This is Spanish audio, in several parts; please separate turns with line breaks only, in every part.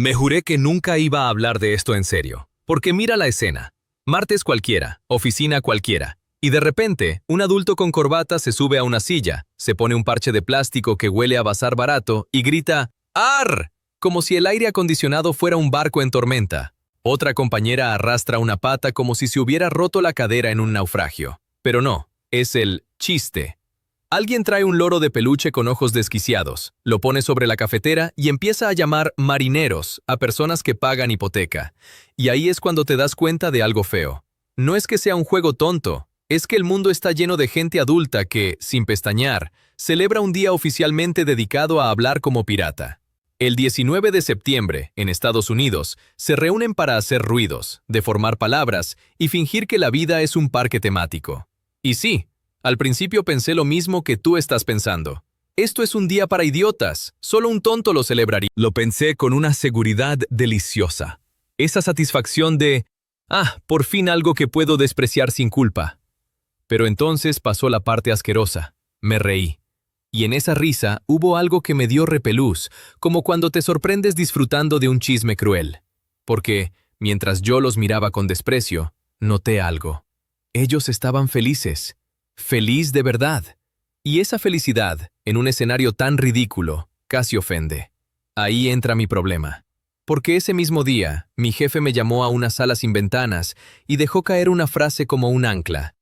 Me juré que nunca iba a hablar de esto en serio, porque mira la escena. Martes cualquiera, oficina cualquiera, y de repente, un adulto con corbata se sube a una silla, se pone un parche de plástico que huele a bazar barato y grita ¡Ar! Como si el aire acondicionado fuera un barco en tormenta. Otra compañera arrastra una pata como si se hubiera roto la cadera en un naufragio. Pero no, es el chiste. Alguien trae un loro de peluche con ojos desquiciados, lo pone sobre la cafetera y empieza a llamar marineros a personas que pagan hipoteca. Y ahí es cuando te das cuenta de algo feo. No es que sea un juego tonto, es que el mundo está lleno de gente adulta que, sin pestañear, celebra un día oficialmente dedicado a hablar como pirata. El 19 de septiembre, en Estados Unidos, se reúnen para hacer ruidos, deformar palabras y fingir que la vida es un parque temático. Y sí, al principio pensé lo mismo que tú estás pensando. Esto es un día para idiotas, solo un tonto lo celebraría. Lo pensé con una seguridad deliciosa. Esa satisfacción de, por fin algo que puedo despreciar sin culpa. Pero entonces pasó la parte asquerosa. Me reí. Y en esa risa hubo algo que me dio repelús, como cuando te sorprendes disfrutando de un chisme cruel. Porque, mientras yo los miraba con desprecio, noté algo. Ellos estaban felices. Feliz de verdad. Y esa felicidad, en un escenario tan ridículo, casi ofende. Ahí entra mi problema. Porque ese mismo día, mi jefe me llamó a una sala sin ventanas y dejó caer una frase como un ancla.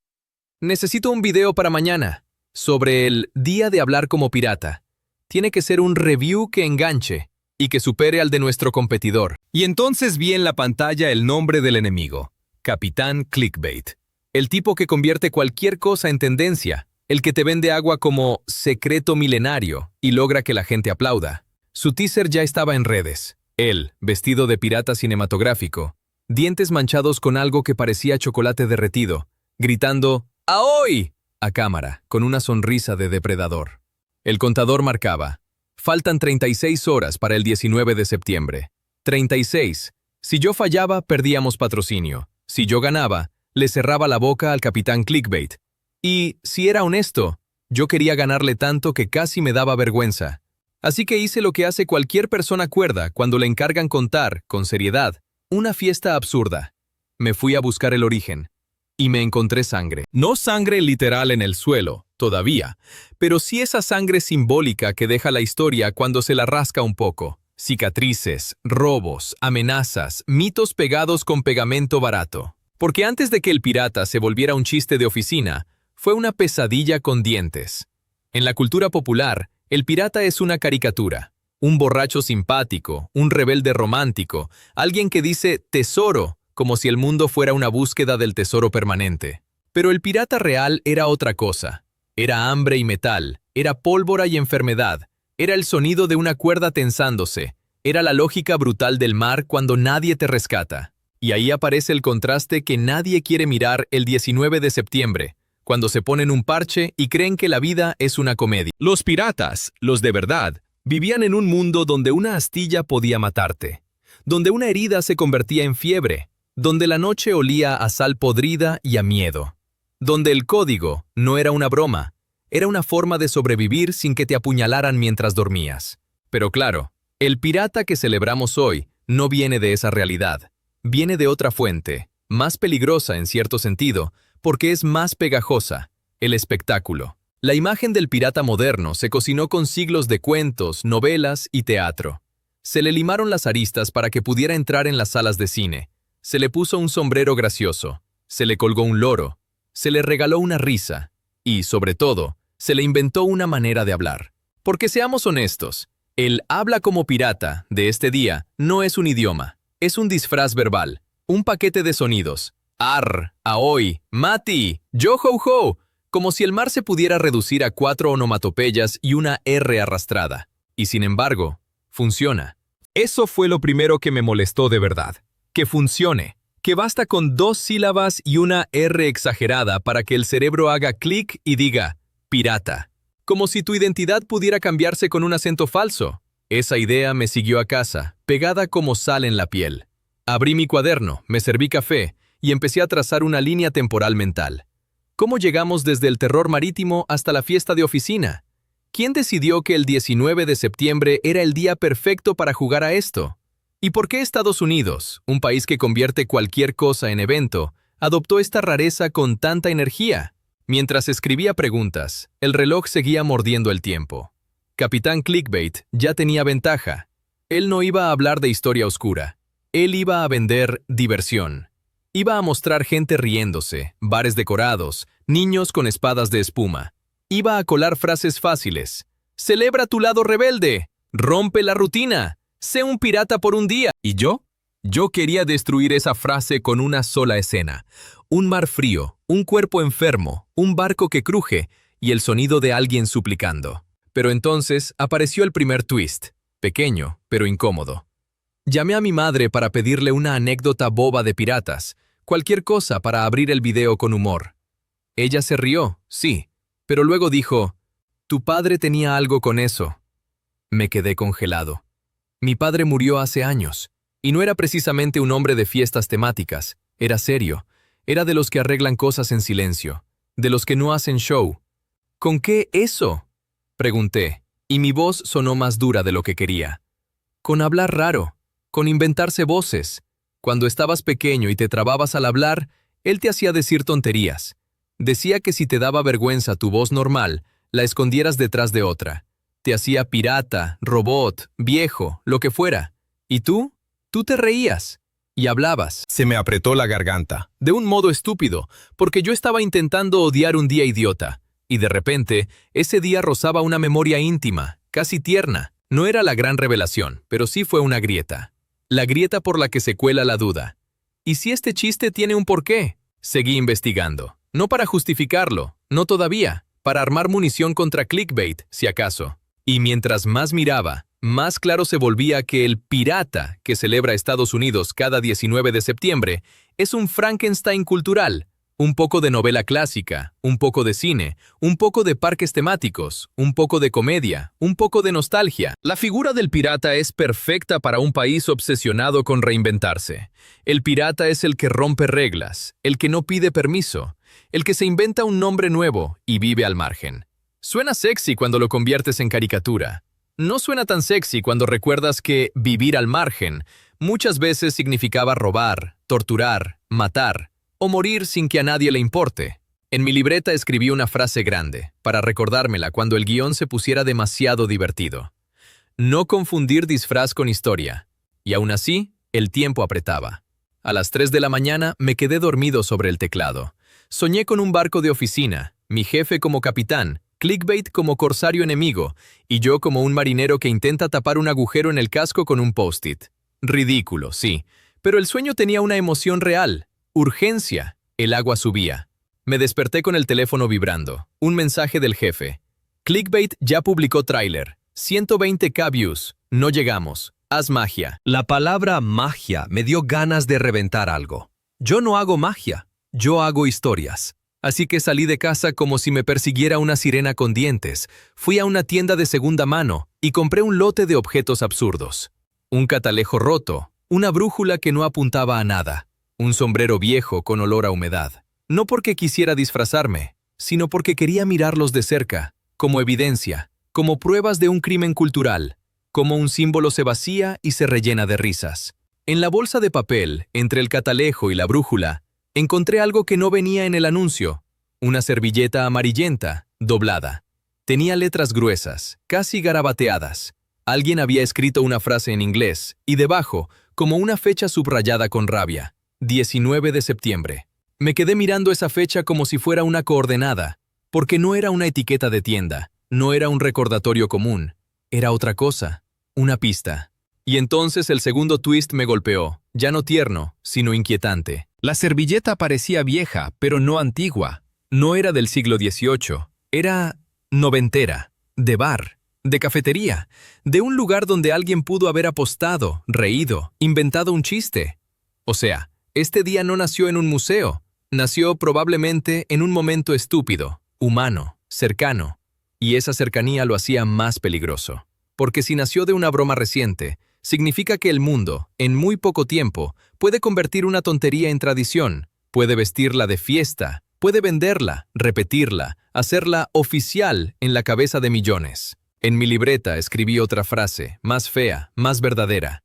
Necesito un video para mañana, sobre el día de hablar como pirata. Tiene que ser un review que enganche y que supere al de nuestro competidor. Y entonces vi en la pantalla el nombre del enemigo, Capitán Clickbait. El tipo que convierte cualquier cosa en tendencia, el que te vende agua como secreto milenario y logra que la gente aplauda. Su teaser ya estaba en redes. Él, vestido de pirata cinematográfico, dientes manchados con algo que parecía chocolate derretido, gritando ¡Ahoy! A cámara, con una sonrisa de depredador. El contador marcaba. Faltan 36 horas para el 19 de septiembre. 36. Si yo fallaba, perdíamos patrocinio. Si yo ganaba, le cerraba la boca al Capitán Clickbait. Y, si era honesto, yo quería ganarle tanto que casi me daba vergüenza. Así que hice lo que hace cualquier persona cuerda cuando le encargan contar, con seriedad, una fiesta absurda. Me fui a buscar el origen. Y me encontré sangre. No sangre literal en el suelo, todavía, pero sí esa sangre simbólica que deja la historia cuando se la rasca un poco. Cicatrices, robos, amenazas, mitos pegados con pegamento barato. Porque antes de que el pirata se volviera un chiste de oficina, fue una pesadilla con dientes. En la cultura popular, el pirata es una caricatura, un borracho simpático, un rebelde romántico, alguien que dice tesoro, como si el mundo fuera una búsqueda del tesoro permanente. Pero el pirata real era otra cosa. Era hambre y metal, era pólvora y enfermedad, era el sonido de una cuerda tensándose, era la lógica brutal del mar cuando nadie te rescata. Y ahí aparece el contraste que nadie quiere mirar el 19 de septiembre, cuando se ponen un parche y creen que la vida es una comedia. Los piratas, los de verdad, vivían en un mundo donde una astilla podía matarte, donde una herida se convertía en fiebre, donde la noche olía a sal podrida y a miedo, donde el código no era una broma, era una forma de sobrevivir sin que te apuñalaran mientras dormías. Pero claro, el pirata que celebramos hoy no viene de esa realidad. Viene de otra fuente, más peligrosa en cierto sentido, porque es más pegajosa, el espectáculo. La imagen del pirata moderno se cocinó con siglos de cuentos, novelas y teatro. Se le limaron las aristas para que pudiera entrar en las salas de cine. Se le puso un sombrero gracioso, se le colgó un loro, se le regaló una risa y, sobre todo, se le inventó una manera de hablar. Porque seamos honestos, el habla como pirata de este día no es un idioma. Es un disfraz verbal, un paquete de sonidos. Ar, ahoy, mati, yo ho ho, como si el mar se pudiera reducir a 4 onomatopeyas y una R arrastrada. Y sin embargo, funciona. Eso fue lo primero que me molestó de verdad. Que funcione, que basta con 2 sílabas y una R exagerada para que el cerebro haga clic y diga, pirata. Como si tu identidad pudiera cambiarse con un acento falso. Esa idea me siguió a casa, pegada como sal en la piel. Abrí mi cuaderno, me serví café y empecé a trazar una línea temporal mental. ¿Cómo llegamos desde el terror marítimo hasta la fiesta de oficina? ¿Quién decidió que el 19 de septiembre era el día perfecto para jugar a esto? ¿Y por qué Estados Unidos, un país que convierte cualquier cosa en evento, adoptó esta rareza con tanta energía? Mientras escribía preguntas, el reloj seguía mordiendo el tiempo. Capitán Clickbait ya tenía ventaja. Él no iba a hablar de historia oscura. Él iba a vender diversión. Iba a mostrar gente riéndose, bares decorados, niños con espadas de espuma. Iba a colar frases fáciles. ¡Celebra tu lado rebelde! ¡Rompe la rutina! ¡Sé un pirata por un día! ¿Y yo? Yo quería destruir esa frase con una sola escena. Un mar frío, un cuerpo enfermo, un barco que cruje y el sonido de alguien suplicando. Pero entonces apareció el primer twist, pequeño, pero incómodo. Llamé a mi madre para pedirle una anécdota boba de piratas, cualquier cosa para abrir el video con humor. Ella se rió, sí, pero luego dijo, «Tu padre tenía algo con eso». Me quedé congelado. Mi padre murió hace años, y no era precisamente un hombre de fiestas temáticas, era serio, era de los que arreglan cosas en silencio, de los que no hacen show. ¿Con qué eso?, pregunté, y mi voz sonó más dura de lo que quería. Con hablar raro, con inventarse voces. Cuando estabas pequeño y te trababas al hablar, él te hacía decir tonterías. Decía que si te daba vergüenza tu voz normal, la escondieras detrás de otra. Te hacía pirata, robot, viejo, lo que fuera. ¿Y tú? Tú te reías. Y hablabas.
Se me apretó la garganta.
De un modo estúpido, porque yo estaba intentando odiar un día idiota. Y de repente, ese día rozaba una memoria íntima, casi tierna. No era la gran revelación, pero sí fue una grieta. La grieta por la que se cuela la duda. ¿Y si este chiste tiene un porqué? Seguí investigando. No para justificarlo, no todavía, para armar munición contra clickbait, si acaso. Y mientras más miraba, más claro se volvía que el pirata que celebra Estados Unidos cada 19 de septiembre es un Frankenstein cultural. Un poco de novela clásica, un poco de cine, un poco de parques temáticos, un poco de comedia, un poco de nostalgia. La figura del pirata es perfecta para un país obsesionado con reinventarse. El pirata es el que rompe reglas, el que no pide permiso, el que se inventa un nombre nuevo y vive al margen. Suena sexy cuando lo conviertes en caricatura. No suena tan sexy cuando recuerdas que vivir al margen muchas veces significaba robar, torturar, matar, o morir sin que a nadie le importe. En mi libreta escribí una frase grande, para recordármela cuando el guión se pusiera demasiado divertido. No confundir disfraz con historia. Y aún así, el tiempo apretaba. A las 3 de la mañana me quedé dormido sobre el teclado. Soñé con un barco de oficina, mi jefe como capitán, Clickbait como corsario enemigo, y yo como un marinero que intenta tapar un agujero en el casco con un post-it. Ridículo, sí, pero el sueño tenía una emoción real. Urgencia. El agua subía. Me desperté con el teléfono vibrando. Un mensaje del jefe. Clickbait ya publicó tráiler. 120K views. No llegamos. Haz magia.
La palabra magia me dio ganas de reventar algo. Yo no hago magia, yo hago historias. Así que salí de casa como si me persiguiera una sirena con dientes. Fui a una tienda de segunda mano y compré un lote de objetos absurdos. Un catalejo roto, una brújula que no apuntaba a nada. Un sombrero viejo con olor a humedad. No porque quisiera disfrazarme, sino porque quería mirarlos de cerca, como evidencia, como pruebas de un crimen cultural, como un símbolo se vacía y se rellena de risas. En la bolsa de papel, entre el catalejo y la brújula, encontré algo que no venía en el anuncio. Una servilleta amarillenta, doblada. Tenía letras gruesas, casi garabateadas. Alguien había escrito una frase en inglés, y debajo, como una fecha subrayada con rabia. 19 de septiembre. Me quedé mirando esa fecha como si fuera una coordenada, porque no era una etiqueta de tienda, no era un recordatorio común, era otra cosa, una pista. Y entonces el segundo twist me golpeó, ya no tierno, sino inquietante. La servilleta parecía vieja, pero no antigua.
No era del siglo XVIII, era noventera, de bar, de cafetería, de un lugar donde alguien pudo haber apostado, reído, inventado un chiste. O sea, este día no nació en un museo, nació probablemente en un momento estúpido, humano, cercano, y esa cercanía lo hacía más peligroso. Porque si nació de una broma reciente, significa que el mundo, en muy poco tiempo, puede convertir una tontería en tradición, puede vestirla de fiesta, puede venderla, repetirla, hacerla oficial en la cabeza de millones. En mi libreta escribí otra frase, más fea, más verdadera.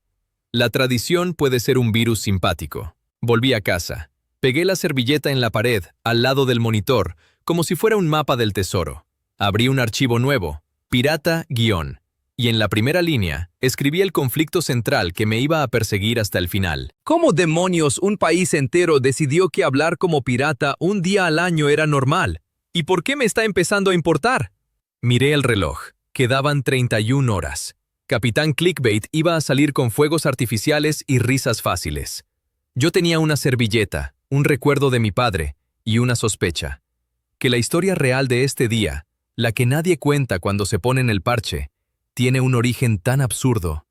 La tradición puede ser un virus simpático. Volví a casa. Pegué la servilleta en la pared, al lado del monitor, como si fuera un mapa del tesoro. Abrí un archivo nuevo, pirata-, y en la primera línea escribí el conflicto central que me iba a perseguir hasta el final.
¿Cómo demonios un país entero decidió que hablar como pirata un día al año era normal? ¿Y por qué me está empezando a importar?
Miré el reloj. Quedaban 31 horas. Capitán Clickbait iba a salir con fuegos artificiales y risas fáciles. Yo tenía una servilleta, un recuerdo de mi padre y una sospecha. Que la historia real de este día, la que nadie cuenta cuando se pone en el parche, tiene un origen tan absurdo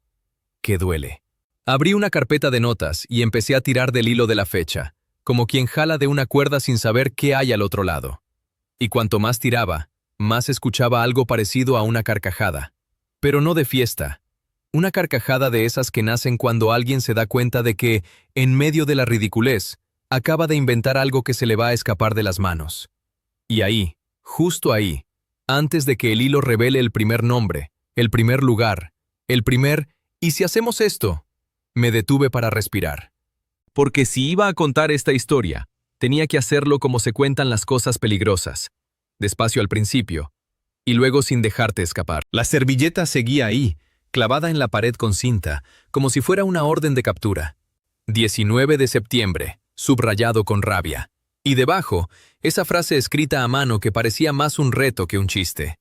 que duele. Abrí una carpeta de notas y empecé a tirar del hilo de la fecha, como quien jala de una cuerda sin saber qué hay al otro lado. Y cuanto más tiraba, más escuchaba algo parecido a una carcajada. Pero no de fiesta. Una carcajada de esas que nacen cuando alguien se da cuenta de que, en medio de la ridiculez, acaba de inventar algo que se le va a escapar de las manos. Y ahí, justo ahí, antes de que el hilo revele el primer nombre, el primer lugar, el primer «¿y si hacemos esto?», me detuve para respirar. Porque si iba a contar esta historia, tenía que hacerlo como se cuentan las cosas peligrosas, despacio al principio, y luego sin dejarte escapar. La servilleta seguía ahí, clavada en la pared con cinta, como si fuera una orden de captura. 19 de septiembre, subrayado con rabia. Y debajo, esa frase escrita a mano que parecía más un reto que un chiste.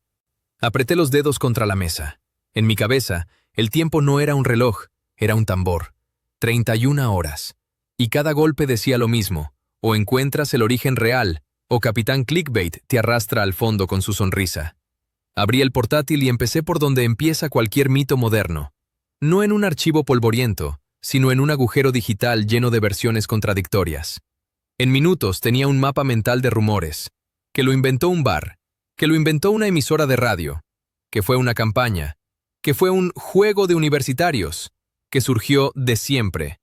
Apreté los dedos contra la mesa. En mi cabeza, el tiempo no era un reloj, era un tambor. 31 horas. Y cada golpe decía lo mismo. O encuentras el origen real, o Capitán Clickbait te arrastra al fondo con su sonrisa. Abrí el portátil y empecé por donde empieza cualquier mito moderno. No en un archivo polvoriento, sino en un agujero digital lleno de versiones contradictorias. En minutos tenía un mapa mental de rumores, que lo inventó un bar, que lo inventó una emisora de radio, que fue una campaña, que fue un juego de universitarios, que surgió de siempre.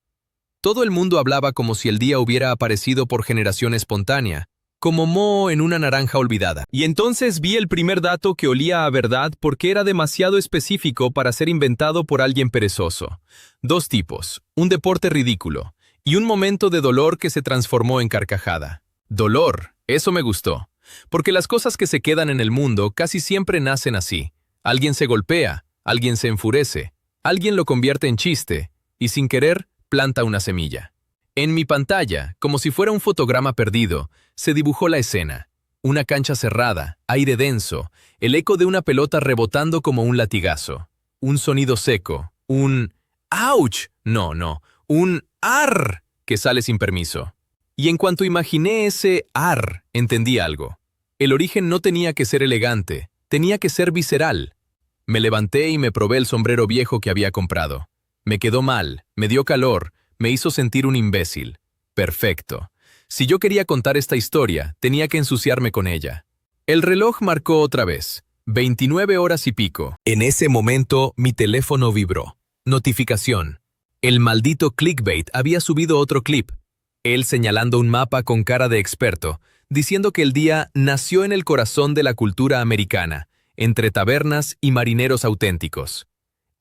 Todo el mundo hablaba como si el día hubiera aparecido por generación espontánea, como moho en una naranja olvidada. Y entonces vi el primer dato que olía a verdad porque era demasiado específico para ser inventado por alguien perezoso. 2 tipos, un deporte ridículo y un momento de dolor que se transformó en carcajada. Dolor, eso me gustó, porque las cosas que se quedan en el mundo casi siempre nacen así. Alguien se golpea, alguien se enfurece, alguien lo convierte en chiste y sin querer planta una semilla. En mi pantalla, como si fuera un fotograma perdido, se dibujó la escena. Una cancha cerrada, aire denso, el eco de una pelota rebotando como un latigazo. Un sonido seco, un ¡ouch! No, un ¡ar! Que sale sin permiso. Y en cuanto imaginé ese ¡ar!, entendí algo. El origen no tenía que ser elegante, tenía que ser visceral. Me levanté y me probé el sombrero viejo que había comprado. Me quedó mal, me dio calor, me hizo sentir un imbécil. Perfecto. Si yo quería contar esta historia, tenía que ensuciarme con ella. El reloj marcó otra vez. 29 horas y pico. En ese momento, mi teléfono vibró. Notificación. El maldito Clickbait había subido otro clip. Él señalando un mapa con cara de experto, diciendo que el día nació en el corazón de la cultura americana, entre tabernas y marineros auténticos.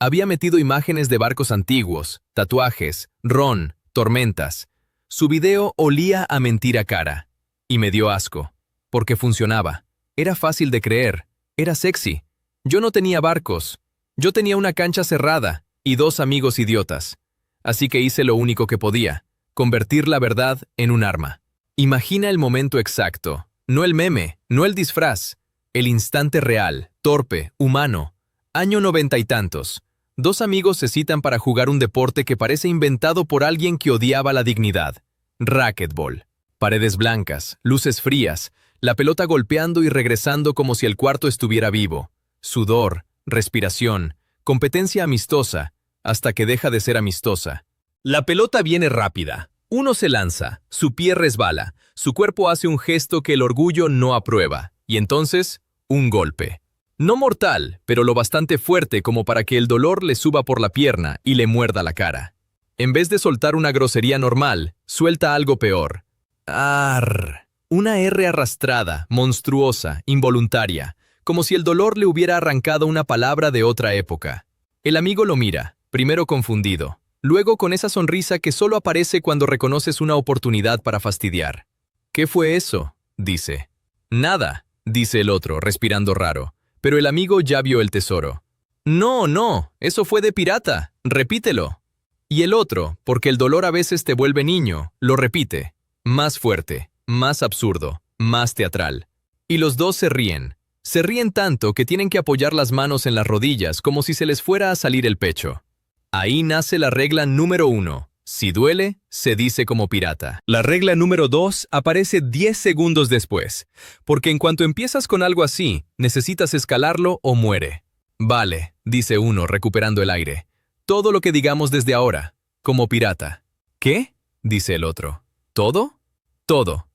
Había metido imágenes de barcos antiguos, tatuajes, ron, tormentas. Su video olía a mentira cara. Y me dio asco. Porque funcionaba. Era fácil de creer. Era sexy. Yo no tenía barcos. Yo tenía una cancha cerrada y 2 amigos idiotas. Así que hice lo único que podía. Convertir la verdad en un arma. Imagina el momento exacto. No el meme, no el disfraz. El instante real, torpe, humano. Año 90 y tantos. 2 amigos se citan para jugar un deporte que parece inventado por alguien que odiaba la dignidad. Racquetball. Paredes blancas, luces frías, la pelota golpeando y regresando como si el cuarto estuviera vivo. Sudor, respiración, competencia amistosa, hasta que deja de ser amistosa. La pelota viene rápida. Uno se lanza, su pie resbala, su cuerpo hace un gesto que el orgullo no aprueba, y entonces, un golpe. No mortal, pero lo bastante fuerte como para que el dolor le suba por la pierna y le muerda la cara. En vez de soltar una grosería normal, suelta algo peor. Arr. Una R arrastrada, monstruosa, involuntaria, como si el dolor le hubiera arrancado una palabra de otra época. El amigo lo mira, primero confundido, Luego con esa sonrisa que solo aparece cuando reconoces una oportunidad para fastidiar. ¿Qué fue eso?, dice. Nada, dice el otro, respirando raro. Pero el amigo ya vio el tesoro. No, no, eso fue de pirata, repítelo. Y el otro, porque el dolor a veces te vuelve niño, lo repite. Más fuerte, más absurdo, más teatral. Y los dos se ríen. Se ríen tanto que tienen que apoyar las manos en las rodillas como si se les fuera a salir el pecho. Ahí nace la regla número 1. Si duele, se dice como pirata. La regla número 2 aparece 10 segundos después, porque en cuanto empiezas con algo así, necesitas escalarlo o muere. Vale, dice uno, recuperando el aire. Todo lo que digamos desde ahora, como pirata. ¿Qué?, dice el otro. ¿Todo? Todo.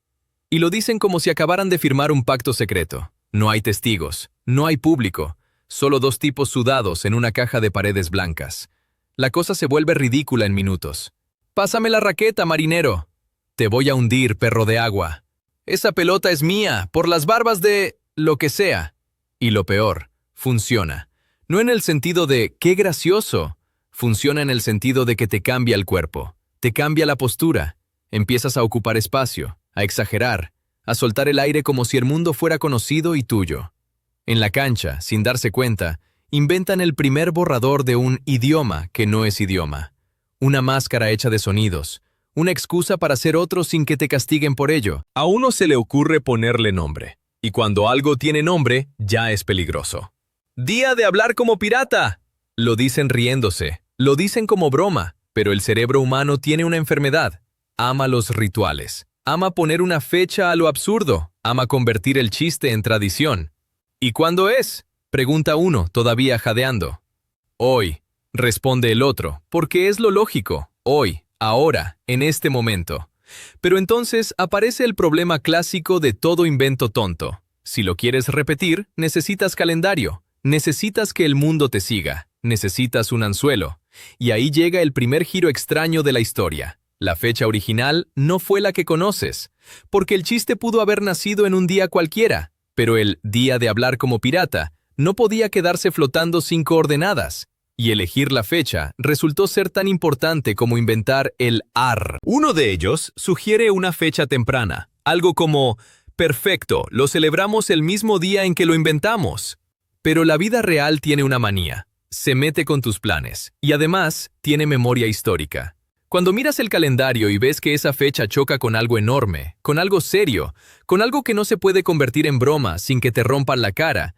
Y lo dicen como si acabaran de firmar un pacto secreto. No hay testigos, no hay público, solo dos tipos sudados en una caja de paredes blancas. La cosa se vuelve ridícula en minutos. «Pásame la raqueta, marinero». «Te voy a hundir, perro de agua». «Esa pelota es mía, por las barbas de... lo que sea». Y lo peor, funciona. No en el sentido de «qué gracioso». Funciona en el sentido de que te cambia el cuerpo, te cambia la postura. Empiezas a ocupar espacio, a exagerar, a soltar el aire como si el mundo fuera conocido y tuyo. En la cancha, sin darse cuenta, inventan el primer borrador de un idioma que no es idioma. Una máscara hecha de sonidos, una excusa para ser otro sin que te castiguen por ello. A uno se le ocurre ponerle nombre, y cuando algo tiene nombre, ya es peligroso. «Día de hablar como pirata», lo dicen riéndose, lo dicen como broma, pero el cerebro humano tiene una enfermedad. Ama los rituales, ama poner una fecha a lo absurdo, ama convertir el chiste en tradición. «¿Y cuándo es?», pregunta uno, todavía jadeando. «Hoy», responde el otro, porque es lo lógico, hoy, ahora, en este momento. Pero entonces aparece el problema clásico de todo invento tonto. Si lo quieres repetir, necesitas calendario, necesitas que el mundo te siga, necesitas un anzuelo. Y ahí llega el primer giro extraño de la historia. La fecha original no fue la que conoces, porque el chiste pudo haber nacido en un día cualquiera, pero el día de hablar como pirata no podía quedarse flotando sin coordenadas. Y elegir la fecha resultó ser tan importante como inventar el AR. Uno de ellos sugiere una fecha temprana, algo como, perfecto, lo celebramos el mismo día en que lo inventamos. Pero la vida real tiene una manía, se mete con tus planes, y además tiene memoria histórica. Cuando miras el calendario y ves que esa fecha choca con algo enorme, con algo serio, con algo que no se puede convertir en broma sin que te rompan la cara,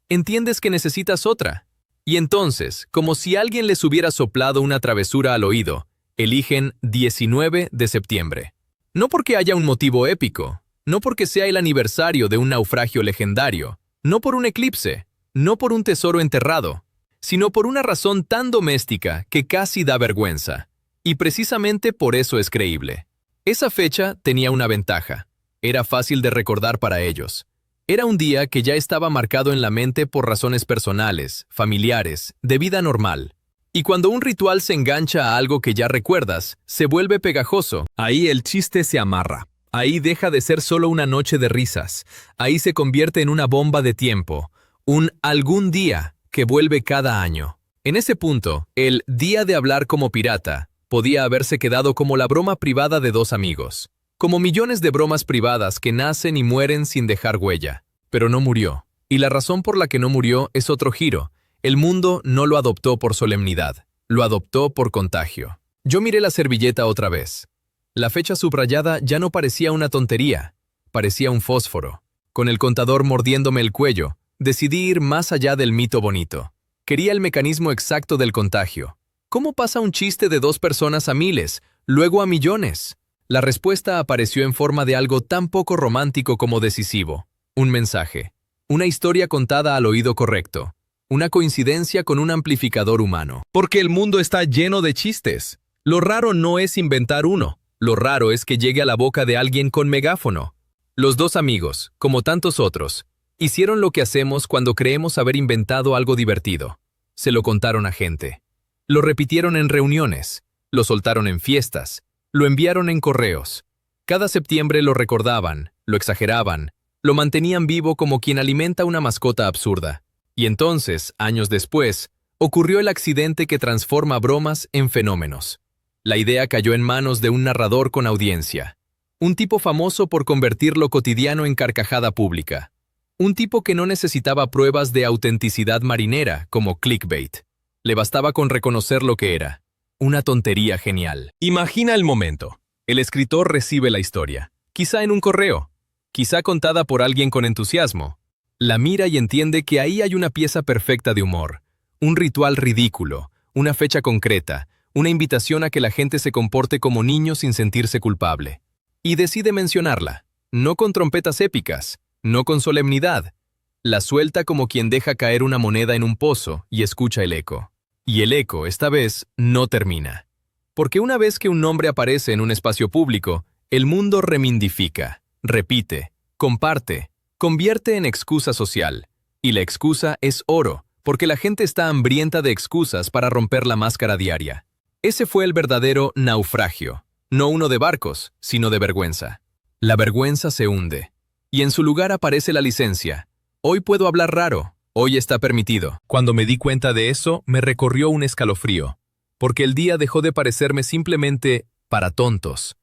entiendes que necesitas otra. Y entonces, como si alguien les hubiera soplado una travesura al oído, eligen 19 de septiembre. No porque haya un motivo épico, no porque sea el aniversario de un naufragio legendario, no por un eclipse, no por un tesoro enterrado, sino por una razón tan doméstica que casi da vergüenza. Y precisamente por eso es creíble. Esa fecha tenía una ventaja. Era fácil de recordar para ellos. Era un día que ya estaba marcado en la mente por razones personales, familiares, de vida normal. Y cuando un ritual se engancha a algo que ya recuerdas, se vuelve pegajoso. Ahí el chiste se amarra. Ahí deja de ser solo una noche de risas. Ahí se convierte en una bomba de tiempo. Un algún día que vuelve cada año. En ese punto, el día de hablar como pirata podía haberse quedado como la broma privada de dos amigos. Como millones de bromas privadas que nacen y mueren sin dejar huella. Pero no murió. Y la razón por la que no murió es otro giro. El mundo no lo adoptó por solemnidad. Lo adoptó por contagio. Yo miré la servilleta otra vez. La fecha subrayada ya no parecía una tontería. Parecía un fósforo. Con el contador mordiéndome el cuello, decidí ir más allá del mito bonito. Quería el mecanismo exacto del contagio. ¿Cómo pasa un chiste de 2 personas a miles, luego a millones? La respuesta apareció en forma de algo tan poco romántico como decisivo. Un mensaje. Una historia contada al oído correcto. Una coincidencia con un amplificador humano. Porque el mundo está lleno de chistes. Lo raro no es inventar uno. Lo raro es que llegue a la boca de alguien con megáfono. Los dos amigos, como tantos otros, hicieron lo que hacemos cuando creemos haber inventado algo divertido. Se lo contaron a gente. Lo repitieron en reuniones. Lo soltaron en fiestas. Lo enviaron en correos. Cada septiembre lo recordaban, lo exageraban, lo mantenían vivo como quien alimenta una mascota absurda. Y entonces, años después, ocurrió el accidente que transforma bromas en fenómenos. La idea cayó en manos de un narrador con audiencia. Un tipo famoso por convertir lo cotidiano en carcajada pública. Un tipo que no necesitaba pruebas de autenticidad marinera, como clickbait. Le bastaba con reconocer lo que era. Una tontería genial. Imagina el momento. El escritor recibe la historia. Quizá en un correo. Quizá contada por alguien con entusiasmo. La mira y entiende que ahí hay una pieza perfecta de humor. Un ritual ridículo. Una fecha concreta. Una invitación a que la gente se comporte como niño sin sentirse culpable. Y decide mencionarla. No con trompetas épicas. No con solemnidad. La suelta como quien deja caer una moneda en un pozo y escucha el eco. Y el eco, esta vez, no termina. Porque una vez que un nombre aparece en un espacio público, el mundo remindifica, repite, comparte, convierte en excusa social. Y la excusa es oro, porque la gente está hambrienta de excusas para romper la máscara diaria. Ese fue el verdadero naufragio. No uno de barcos, sino de vergüenza. La vergüenza se hunde. Y en su lugar aparece la licencia. Hoy puedo hablar raro, hoy está permitido. Cuando me di cuenta de eso, me recorrió un escalofrío. Porque el día dejó de parecerme simplemente para tontos.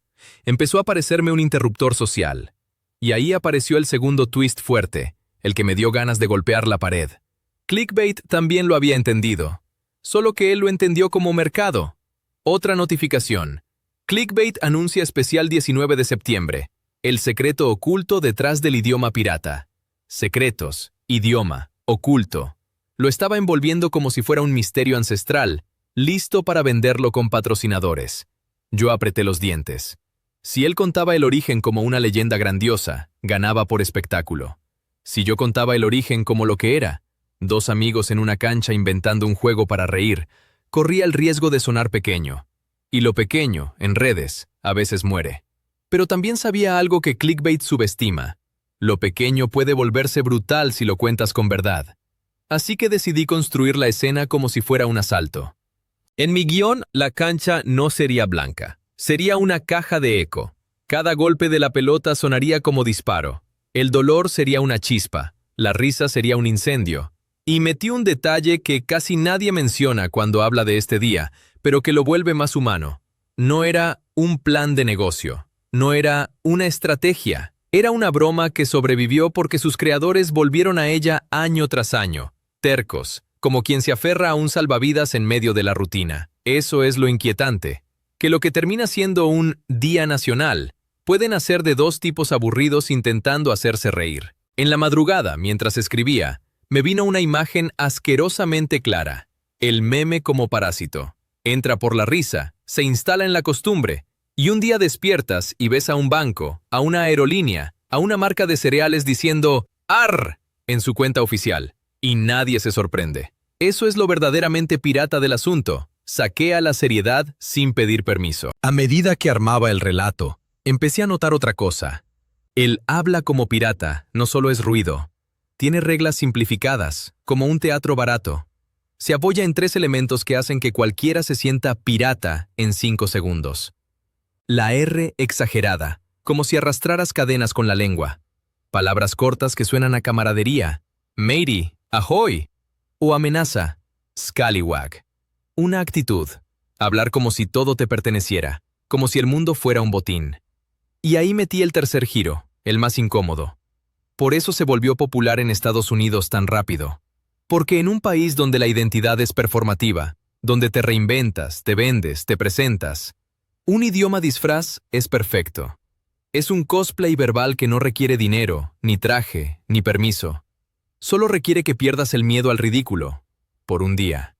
Empezó a parecerme un interruptor social. Y ahí apareció el segundo twist fuerte, el que me dio ganas de golpear la pared. Clickbait también lo había entendido. Solo que él lo entendió como mercado. Otra notificación. Clickbait anuncia especial 19 de septiembre. El secreto oculto detrás del idioma pirata. Secretos, idioma, oculto. Lo estaba envolviendo como si fuera un misterio ancestral, listo para venderlo con patrocinadores. Yo apreté los dientes. Si él contaba el origen como una leyenda grandiosa, ganaba por espectáculo. Si yo contaba el origen como lo que era, dos amigos en una cancha inventando un juego para reír, corría el riesgo de sonar pequeño. Y lo pequeño, en redes, a veces muere. Pero también sabía algo que clickbait subestima. Lo pequeño puede volverse brutal si lo cuentas con verdad. Así que decidí construir la escena como si fuera un asalto. En mi guión, la cancha no sería blanca. Sería una caja de eco. Cada golpe de la pelota sonaría como disparo. El dolor sería una chispa. La risa sería un incendio. Y metí un detalle que casi nadie menciona cuando habla de este día, pero que lo vuelve más humano. No era un plan de negocio. No era una estrategia. Era una broma que sobrevivió porque sus creadores volvieron a ella año tras año. Tercos, como quien se aferra a un salvavidas en medio de la rutina. Eso es lo inquietante. Que lo que termina siendo un día nacional puede nacer de dos tipos aburridos intentando hacerse reír. En la madrugada, mientras escribía, me vino una imagen asquerosamente clara. El meme como parásito. Entra por la risa, se instala en la costumbre, y un día despiertas y ves a un banco, a una aerolínea, a una marca de cereales diciendo «ARR» en su cuenta oficial, y nadie se sorprende. Eso es lo verdaderamente pirata del asunto. Saquea la seriedad sin pedir permiso. A medida que armaba el relato, empecé a notar otra cosa. El habla como pirata no solo es ruido. Tiene reglas simplificadas, como un teatro barato. Se apoya en 3 elementos que hacen que cualquiera se sienta pirata en 5 segundos. La R exagerada, como si arrastraras cadenas con la lengua. Palabras cortas que suenan a camaradería. Matey, ahoy. O amenaza. Scallywag. Una actitud. Hablar como si todo te perteneciera, como si el mundo fuera un botín. Y ahí metí el tercer giro, el más incómodo. Por eso se volvió popular en Estados Unidos tan rápido. Porque en un país donde la identidad es performativa, donde te reinventas, te vendes, te presentas, un idioma disfraz es perfecto. Es un cosplay verbal que no requiere dinero, ni traje, ni permiso. Solo requiere que pierdas el miedo al ridículo, por un día.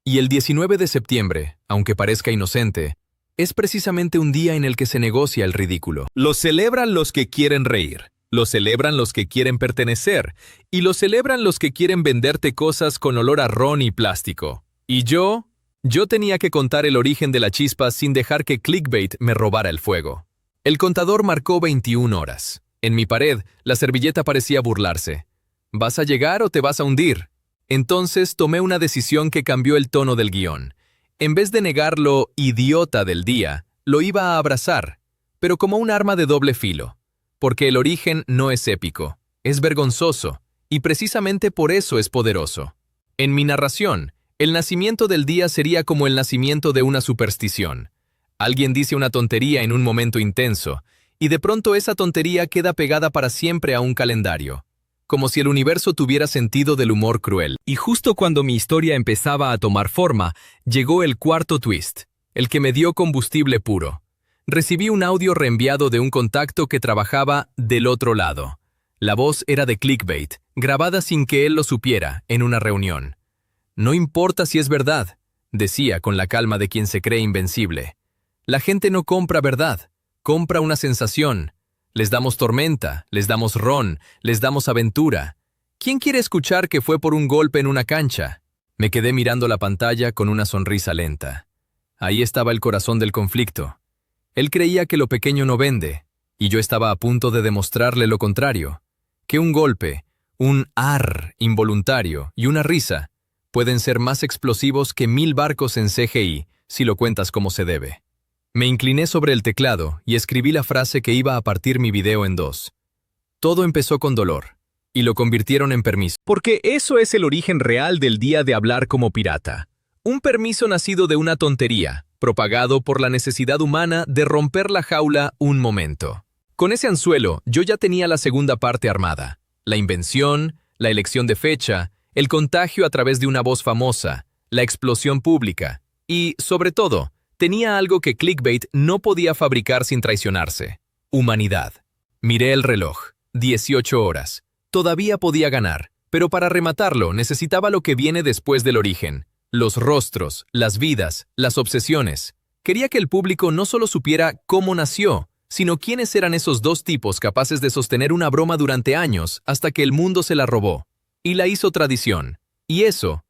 Y el 19 de septiembre, aunque parezca inocente, es precisamente un día en el que se negocia el ridículo. Lo celebran los que quieren reír, lo celebran los que quieren pertenecer, y lo celebran los que quieren venderte cosas con olor a ron y plástico. Y yo tenía que contar el origen de la chispa sin dejar que clickbait me robara el fuego. El contador marcó 21 horas. En mi pared, la servilleta parecía burlarse. ¿Vas a llegar o te vas a hundir? Entonces tomé una decisión que cambió el tono del guión. En vez de negar lo idiota del día, lo iba a abrazar, pero como un arma de doble filo. Porque el origen no es épico, es vergonzoso, y precisamente por eso es poderoso. En mi narración, el nacimiento del día sería como el nacimiento de una superstición. Alguien dice una tontería en un momento intenso, y de pronto esa tontería queda pegada para siempre a un calendario, como si el universo tuviera sentido del humor cruel. Y justo cuando mi historia empezaba a tomar forma, llegó el cuarto twist, el que me dio combustible puro. Recibí un audio reenviado de un contacto que trabajaba del otro lado. La voz era de clickbait, grabada sin que él lo supiera, en una reunión. No importa si es verdad, decía con la calma de quien se cree invencible. La gente no compra verdad, compra una sensación. Les damos tormenta, les damos ron, les damos aventura. ¿Quién quiere escuchar que fue por un golpe en una cancha? Me quedé mirando la pantalla con una sonrisa lenta. Ahí estaba el corazón del conflicto. Él creía que lo pequeño no vende, y yo estaba a punto de demostrarle lo contrario, que un golpe, un ar involuntario y una risa pueden ser más explosivos que 1000 barcos en CGI, si lo cuentas como se debe. Me incliné sobre el teclado y escribí la frase que iba a partir mi video en dos. Todo empezó con dolor, y lo convirtieron en permiso. Porque eso es el origen real del día de hablar como pirata. Un permiso nacido de una tontería, propagado por la necesidad humana de romper la jaula un momento. Con ese anzuelo, yo ya tenía la segunda parte armada. La invención, la elección de fecha, el contagio a través de una voz famosa, la explosión pública y, sobre todo, tenía algo que clickbait no podía fabricar sin traicionarse: humanidad. Miré el reloj. 18 horas. Todavía podía ganar, pero para rematarlo necesitaba lo que viene después del origen. Los rostros, las vidas, las obsesiones. Quería que el público no solo supiera cómo nació, sino quiénes eran esos dos tipos capaces de sostener una broma durante años hasta que el mundo se la robó. Y la hizo tradición. Y eso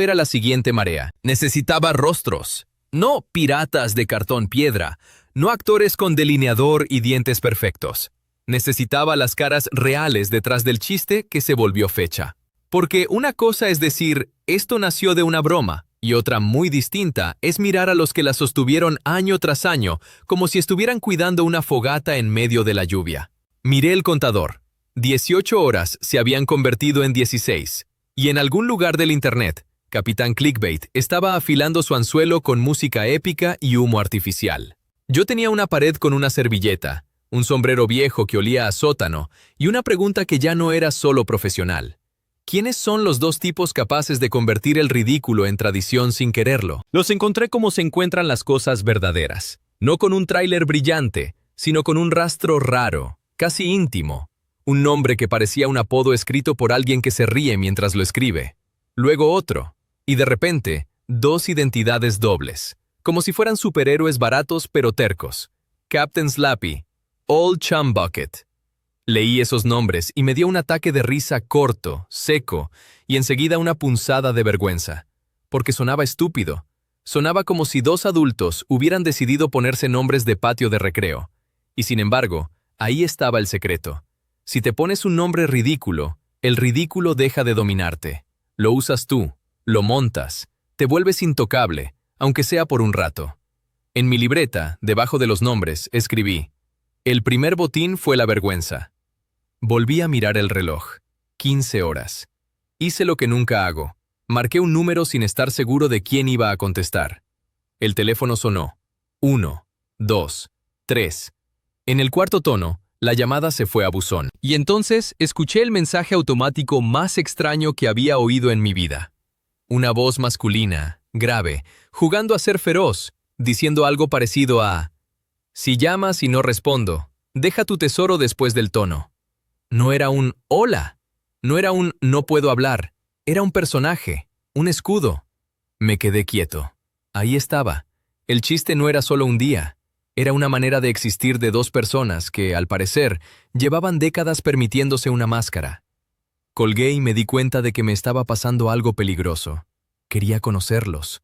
era la siguiente marea. Necesitaba rostros. No piratas de cartón piedra, no actores con delineador y dientes perfectos. Necesitaba las caras reales detrás del chiste que se volvió fecha. Porque una cosa es decir, esto nació de una broma, y otra muy distinta es mirar a los que la sostuvieron año tras año, como si estuvieran cuidando una fogata en medio de la lluvia. Miré el contador. 18 horas se habían convertido en 16, y en algún lugar del internet, Capitán Clickbait estaba afilando su anzuelo con música épica y humo artificial. Yo tenía una pared con una servilleta, un sombrero viejo que olía a sótano y una pregunta que ya no era solo profesional. ¿Quiénes son los dos tipos capaces de convertir el ridículo en tradición sin quererlo? Los encontré como se encuentran las cosas verdaderas, no con un tráiler brillante, sino con un rastro raro, casi íntimo, un nombre que parecía un apodo escrito por alguien que se ríe mientras lo escribe, luego otro. Y de repente, dos identidades dobles, como si fueran superhéroes baratos pero tercos. Captain Slappy, Old Chum Bucket. Leí esos nombres y me dio un ataque de risa corto, seco, y enseguida una punzada de vergüenza. Porque sonaba estúpido. Sonaba como si dos adultos hubieran decidido ponerse nombres de patio de recreo. Y sin embargo, ahí estaba el secreto. Si te pones un nombre ridículo, el ridículo deja de dominarte. Lo usas tú. Lo montas, te vuelves intocable, aunque sea por un rato. En mi libreta, debajo de los nombres, escribí: el primer botín fue la vergüenza. Volví a mirar el reloj. 15 horas. Hice lo que nunca hago. Marqué un número sin estar seguro de quién iba a contestar. El teléfono sonó. 1, 2, 3. En el cuarto tono, la llamada se fue a buzón. Y entonces escuché el mensaje automático más extraño que había oído en mi vida. Una voz masculina, grave, jugando a ser feroz, diciendo algo parecido a: si llamas y no respondo, deja tu tesoro después del tono. No era un hola, no era un no puedo hablar, era un personaje, un escudo. Me quedé quieto. Ahí estaba. El chiste no era solo un día, era una manera de existir de dos personas que, al parecer, llevaban décadas permitiéndose una máscara. Colgué y me di cuenta de que me estaba pasando algo peligroso. Quería conocerlos.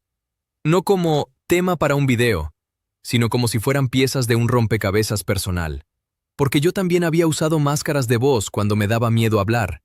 No como tema para un video, sino como si fueran piezas de un rompecabezas personal. Porque yo también había usado máscaras de voz cuando me daba miedo hablar.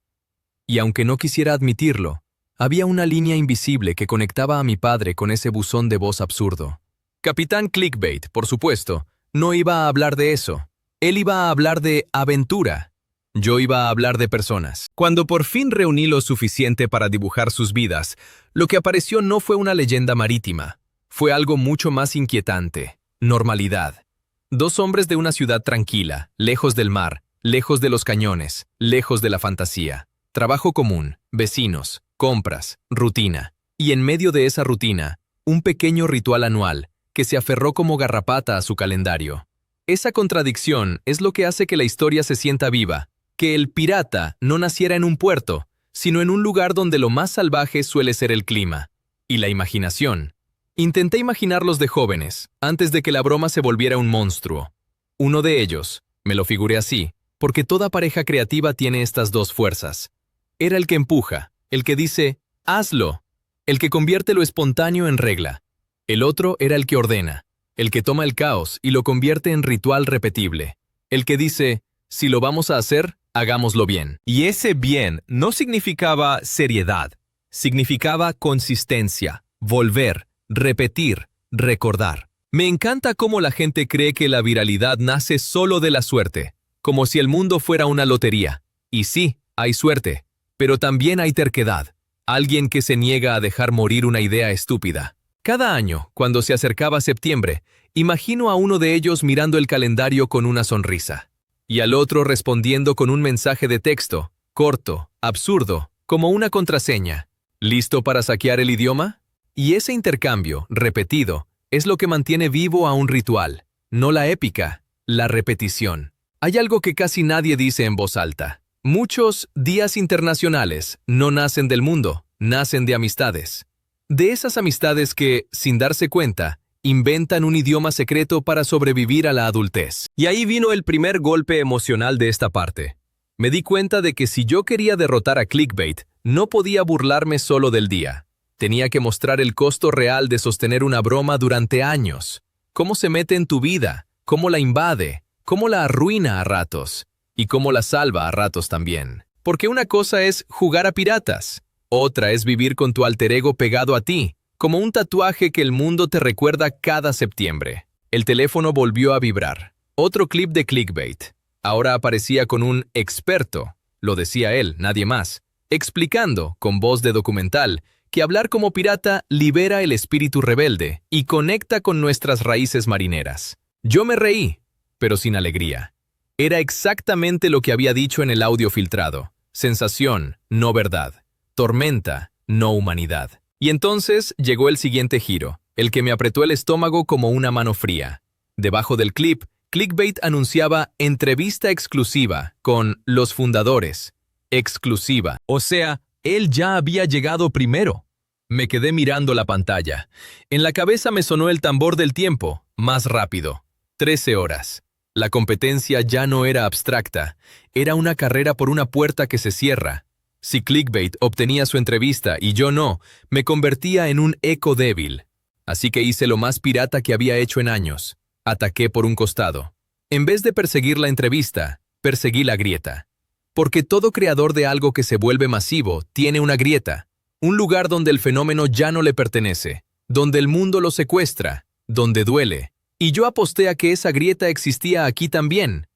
Y aunque no quisiera admitirlo, había una línea invisible que conectaba a mi padre con ese buzón de voz absurdo. Capitán Clickbait, por supuesto, no iba a hablar de eso. Él iba a hablar de aventura. Yo iba a hablar de personas. Cuando por fin reuní lo suficiente para dibujar sus vidas, lo que apareció no fue una leyenda marítima. Fue algo mucho más inquietante.
normalidad. Dos hombres de una ciudad tranquila, lejos del mar, lejos de los cañones, lejos de la fantasía. Trabajo común, vecinos, compras, rutina. Y en medio de esa rutina, un pequeño ritual anual que se aferró como garrapata a su calendario. Esa contradicción es lo que hace que la historia se sienta viva, que el pirata no naciera en un puerto, sino en un lugar donde lo más salvaje suele ser el clima. Y la imaginación. Intenté imaginarlos de jóvenes, antes de que la broma se volviera un monstruo. Uno de ellos, me lo figuré así, porque toda pareja creativa tiene estas dos fuerzas. Era el que empuja, el que dice, hazlo, el que convierte lo espontáneo en regla. El otro era el que ordena, el que toma el caos y lo convierte en ritual repetible. El que dice, si lo vamos a hacer, hagámoslo bien.
Y ese bien no significaba seriedad, significaba consistencia, volver, repetir, recordar. Me encanta cómo la gente cree que la viralidad nace solo de la suerte, como si el mundo fuera una lotería. Y sí, hay suerte, pero también hay terquedad, alguien que se niega a dejar morir una idea estúpida. Cada año, cuando se acercaba septiembre, imagino a uno de ellos mirando el calendario con una sonrisa, y al otro respondiendo con un mensaje de texto, corto, absurdo, como una contraseña. ¿Listo para saquear el idioma? Y ese intercambio, repetido, es lo que mantiene vivo a un ritual, no la épica, la repetición. Hay algo que casi nadie dice en voz alta. Muchos días internacionales no nacen del mundo, nacen de amistades. De esas amistades que, sin darse cuenta, inventan un idioma secreto para sobrevivir a la adultez. Y ahí vino el primer golpe emocional de esta parte. Me di cuenta de que si yo quería derrotar a Clickbait, no podía burlarme solo del día. Tenía que mostrar el costo real de sostener una broma durante años. Cómo se mete en tu vida, cómo la invade, cómo la arruina a ratos, y cómo la salva a ratos también. Porque una cosa es jugar a piratas, otra es vivir con tu alter ego pegado a ti, como un tatuaje que el mundo te recuerda cada septiembre. El teléfono volvió a vibrar. Otro clip de Clickbait. Ahora aparecía con un experto, lo decía él, nadie más, explicando, con voz de documental, que hablar como pirata libera el espíritu rebelde y conecta con nuestras raíces marineras. Yo me reí, pero sin alegría. Era exactamente lo que había dicho en el audio filtrado. Sensación, no verdad. Tormenta, no humanidad. Y entonces llegó el siguiente giro, el que me apretó el estómago como una mano fría. Debajo del clip, Clickbait anunciaba entrevista exclusiva con los fundadores. Exclusiva. O sea, él ya había llegado primero. Me quedé mirando la pantalla. En la cabeza me sonó el tambor del tiempo, más rápido. 13 horas. La competencia ya no era abstracta, era una carrera por una puerta que se cierra. Si Clickbait obtenía su entrevista y yo no, me convertía en un eco débil. Así que hice lo más pirata que había hecho en años. Ataqué por un costado. En vez de perseguir la entrevista, perseguí la grieta. Porque todo creador de algo que se vuelve masivo tiene una grieta. Un lugar donde el fenómeno ya no le pertenece, donde el mundo lo secuestra, donde duele. Y yo aposté a que esa grieta existía aquí también.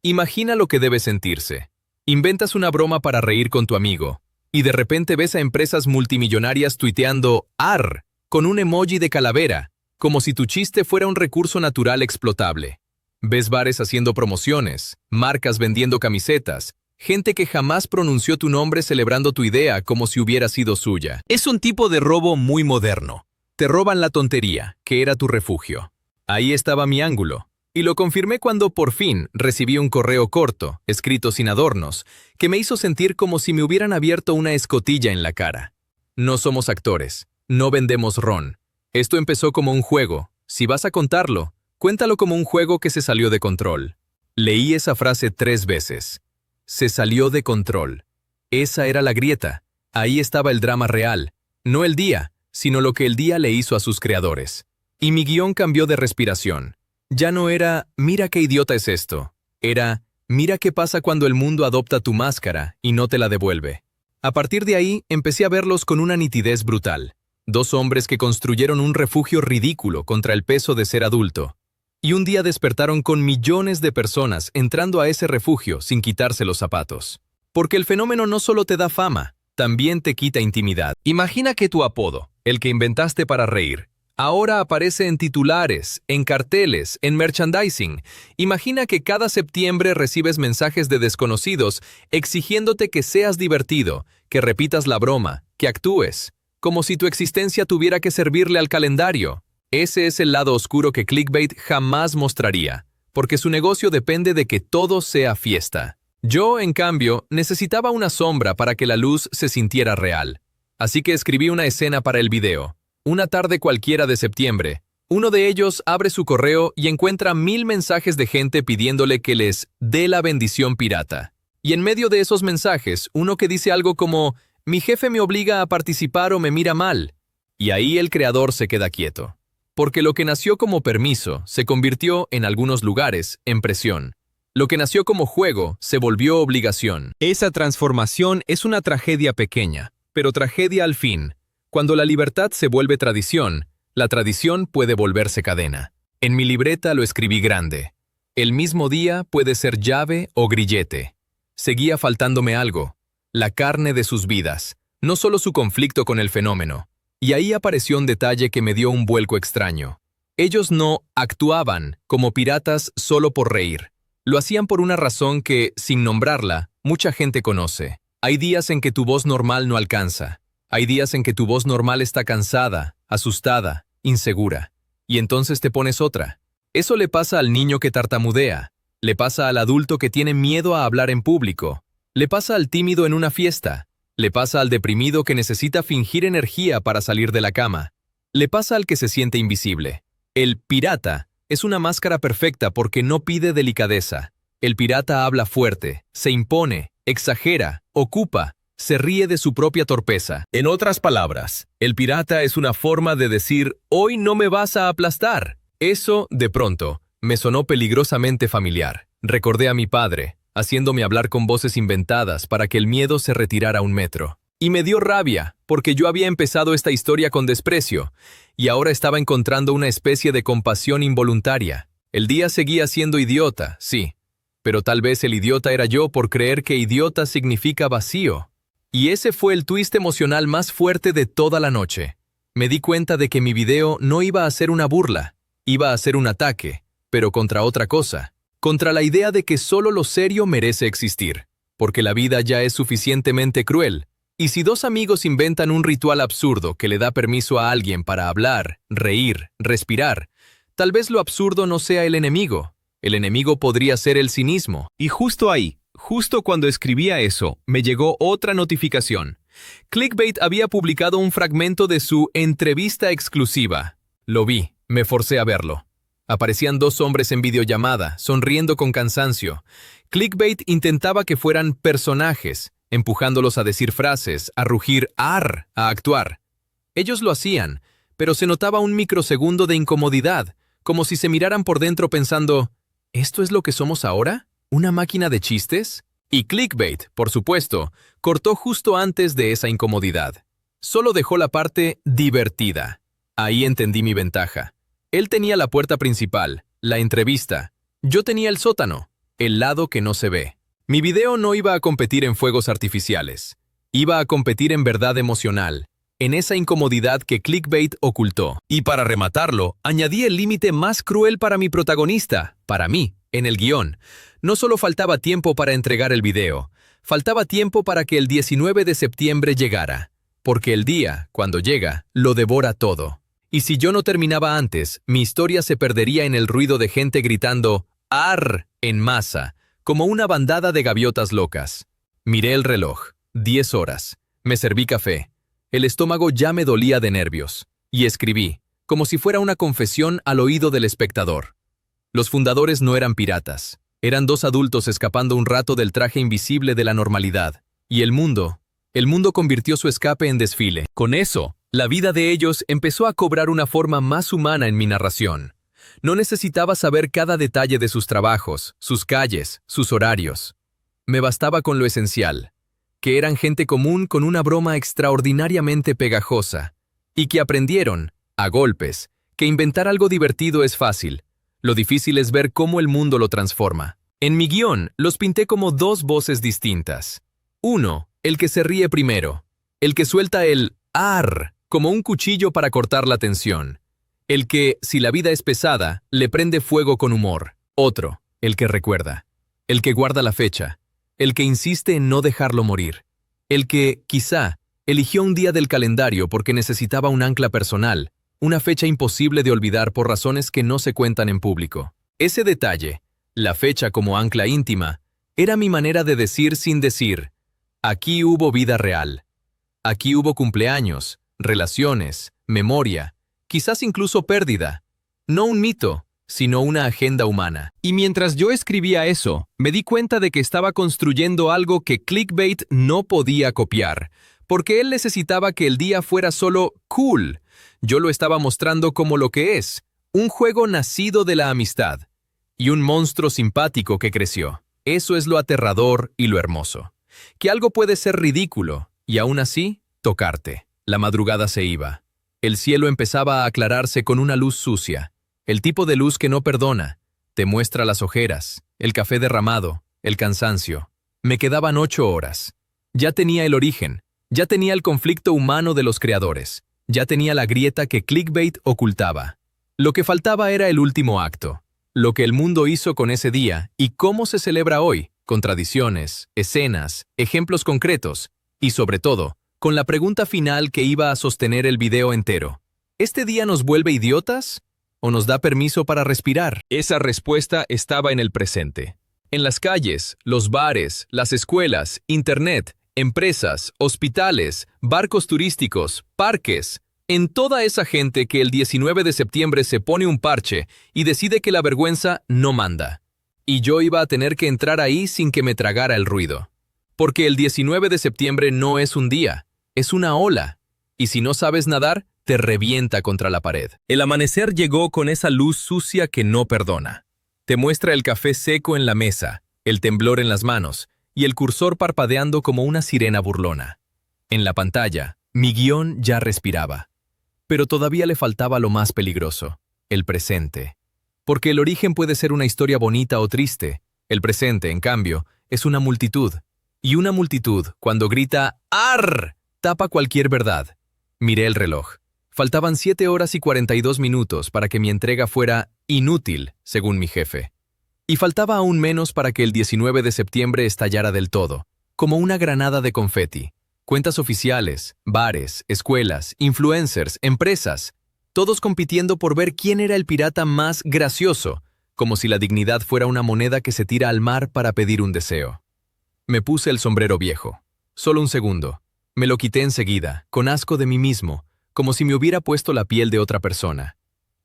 Imagina lo que debe sentirse. Inventas una broma para reír con tu amigo, y de repente ves a empresas multimillonarias tuiteando "AR" con un emoji de calavera, como si tu chiste fuera un recurso natural explotable. Ves bares haciendo promociones, marcas vendiendo camisetas, gente que jamás pronunció tu nombre celebrando tu idea como si hubiera sido suya. Es un tipo de robo muy moderno. Te roban la tontería, que era tu refugio. Ahí estaba mi ángulo. Y lo confirmé cuando por fin recibí un correo corto, escrito sin adornos, que me hizo sentir como si me hubieran abierto una escotilla en la cara. No somos actores, no vendemos ron. Esto empezó como un juego. Si vas a contarlo, cuéntalo como un juego que se salió de control. Leí esa frase 3 veces. Se salió de control. Esa era la grieta. Ahí estaba el drama real. No el día, sino lo que el día le hizo a sus creadores. Y mi guión cambió de respiración. Ya no era, mira qué idiota es esto. Era, mira qué pasa cuando el mundo adopta tu máscara y no te la devuelve. A partir de ahí, empecé a verlos con una nitidez brutal. 2 hombres que construyeron un refugio ridículo contra el peso de ser adulto. Y un día despertaron con millones de personas entrando a ese refugio sin quitarse los zapatos. Porque el fenómeno no solo te da fama, también te quita intimidad. Imagina que tu apodo, el que inventaste para reír, Ahora aparece en titulares, en carteles, en merchandising. Imagina que cada septiembre recibes mensajes de desconocidos exigiéndote que seas divertido, que repitas la broma, que actúes, como si tu existencia tuviera que servirle al calendario. Ese es el lado oscuro que Clickbait jamás mostraría, porque su negocio depende de que todo sea fiesta. Yo, en cambio, necesitaba una sombra para que la luz se sintiera real. Así que escribí una escena para el video. Una tarde cualquiera de septiembre, uno de ellos abre su correo y encuentra 1000 mensajes de gente pidiéndole que les dé la bendición pirata. Y en medio de esos mensajes, uno que dice algo como, mi jefe me obliga a participar o me mira mal. Y ahí el creador se queda quieto. Porque lo que nació como permiso se convirtió, en algunos lugares, en presión. Lo que nació como juego se volvió obligación. Esa transformación es una tragedia pequeña, pero tragedia al fin. Cuando la libertad se vuelve tradición, la tradición puede volverse cadena. En mi libreta lo escribí grande. El mismo día puede ser llave o grillete. Seguía faltándome algo, la carne de sus vidas, no solo su conflicto con el fenómeno. Y ahí apareció un detalle que me dio un vuelco extraño. Ellos no actuaban como piratas solo por reír. Lo hacían por una razón que, sin nombrarla, mucha gente conoce. Hay días en que tu voz normal no alcanza. Hay días en que tu voz normal está cansada, asustada, insegura. Y entonces te pones otra. Eso le pasa al niño que tartamudea. Le pasa al adulto que tiene miedo a hablar en público. Le pasa al tímido en una fiesta. Le pasa al deprimido que necesita fingir energía para salir de la cama. Le pasa al que se siente invisible. El pirata es una máscara perfecta porque no pide delicadeza. El pirata habla fuerte, se impone, exagera, ocupa, se ríe de su propia torpeza. En otras palabras, el pirata es una forma de decir, hoy no me vas a aplastar. Eso, de pronto, me sonó peligrosamente familiar. Recordé a mi padre, haciéndome hablar con voces inventadas para que el miedo se retirara 1 metro. Y me dio rabia, porque yo había empezado esta historia con desprecio, y ahora estaba encontrando una especie de compasión involuntaria. El día seguía siendo idiota, sí, pero tal vez el idiota era yo por creer que idiota significa vacío. Y ese fue el twist emocional más fuerte de toda la noche. Me di cuenta de que mi video no iba a ser una burla, iba a ser un ataque, pero contra otra cosa, contra la idea de que solo lo serio merece existir, porque la vida ya es suficientemente cruel. Y si 2 amigos inventan un ritual absurdo que le da permiso a alguien para hablar, reír, respirar, tal vez lo absurdo no sea el enemigo. El enemigo podría ser el cinismo. Y justo ahí, justo cuando escribía eso, me llegó otra notificación. Clickbait había publicado un fragmento de su entrevista exclusiva. Lo vi, me forcé a verlo. Aparecían 2 hombres en videollamada, sonriendo con cansancio. Clickbait intentaba que fueran personajes, empujándolos a decir frases, a rugir "ar", a actuar. Ellos lo hacían, pero se notaba un microsegundo de incomodidad, como si se miraran por dentro pensando, ¿esto es lo que somos ahora? ¿Una máquina de chistes? Y Clickbait, por supuesto, cortó justo antes de esa incomodidad. Solo dejó la parte divertida. Ahí entendí mi ventaja. Él tenía la puerta principal, la entrevista. Yo tenía el sótano, el lado que no se ve. Mi video no iba a competir en fuegos artificiales. Iba a competir en verdad emocional, en esa incomodidad que Clickbait ocultó. Y para rematarlo, añadí el límite más cruel para mi protagonista, para mí, en el guión. No solo faltaba tiempo para entregar el video, faltaba tiempo para que el 19 de septiembre llegara. Porque el día, cuando llega, lo devora todo. Y si yo no terminaba antes, mi historia se perdería en el ruido de gente gritando "ar" en masa, como una bandada de gaviotas locas. Miré el reloj, 10 horas. Me serví café. El estómago ya me dolía de nervios. Y escribí, como si fuera una confesión al oído del espectador. Los fundadores no eran piratas. Eran 2 adultos escapando un rato del traje invisible de la normalidad. Y el mundo convirtió su escape en desfile. Con eso, la vida de ellos empezó a cobrar una forma más humana en mi narración. No necesitaba saber cada detalle de sus trabajos, sus calles, sus horarios. Me bastaba con lo esencial, que eran gente común con una broma extraordinariamente pegajosa, y que aprendieron, a golpes, que inventar algo divertido es fácil. Lo difícil es ver cómo el mundo lo transforma. En mi guión, los pinté como 2 voces distintas. Uno, el que se ríe primero, el que suelta el "ar" como un cuchillo para cortar la tensión. El que, si la vida es pesada, le prende fuego con humor. Otro, el que recuerda. El que guarda la fecha. El que insiste en no dejarlo morir. El que, quizá, eligió un día del calendario porque necesitaba un ancla personal, una fecha imposible de olvidar por razones que no se cuentan en público. Ese detalle, la fecha como ancla íntima, era mi manera de decir sin decir, aquí hubo vida real. Aquí hubo cumpleaños, relaciones, memoria, quizás incluso pérdida. No un mito, sino una agenda humana. Y mientras yo escribía eso, me di cuenta de que estaba construyendo algo que Clickbait no podía copiar, porque él necesitaba que el día fuera solo cool. Yo lo estaba mostrando como lo que es, un juego nacido de la amistad, y un monstruo simpático que creció. Eso es lo aterrador y lo hermoso. Que algo puede ser ridículo, y aún así, tocarte. La madrugada se iba. El cielo empezaba a aclararse con una luz sucia, el tipo de luz que no perdona, te muestra las ojeras, el café derramado, el cansancio. Me quedaban 8 horas. Ya tenía el origen, ya tenía el conflicto humano de los creadores, ya tenía la grieta que Clickbait ocultaba. Lo que faltaba era el último acto, lo que el mundo hizo con ese día y cómo se celebra hoy, con tradiciones, escenas, ejemplos concretos, y sobre todo, con la pregunta final que iba a sostener el video entero. ¿Este día nos vuelve idiotas? ¿O nos da permiso para respirar? Esa respuesta estaba en el presente. En las calles, los bares, las escuelas, internet, empresas, hospitales, barcos turísticos, parques, en toda esa gente que el 19 de septiembre se pone un parche y decide que la vergüenza no manda. Y yo iba a tener que entrar ahí sin que me tragara el ruido. Porque el 19 de septiembre no es un día, es una ola. Y si no sabes nadar, te revienta contra la pared. El amanecer llegó con esa luz sucia que no perdona. Te muestra el café seco en la mesa, el temblor en las manos y el cursor parpadeando como una sirena burlona. En la pantalla, mi guión ya respiraba. Pero todavía le faltaba lo más peligroso, el presente. Porque el origen puede ser una historia bonita o triste. El presente, en cambio, es una multitud. Y una multitud, cuando grita ¡Arr!, tapa cualquier verdad. Miré el reloj. Faltaban 7 horas y 42 minutos para que mi entrega fuera inútil, según mi jefe. Y faltaba aún menos para que el 19 de septiembre estallara del todo, como una granada de confeti. Cuentas oficiales, bares, escuelas, influencers, empresas, todos compitiendo por ver quién era el pirata más gracioso, como si la dignidad fuera una moneda que se tira al mar para pedir un deseo. Me puse el sombrero viejo. Solo un segundo. Me lo quité enseguida, con asco de mí mismo, como si me hubiera puesto la piel de otra persona.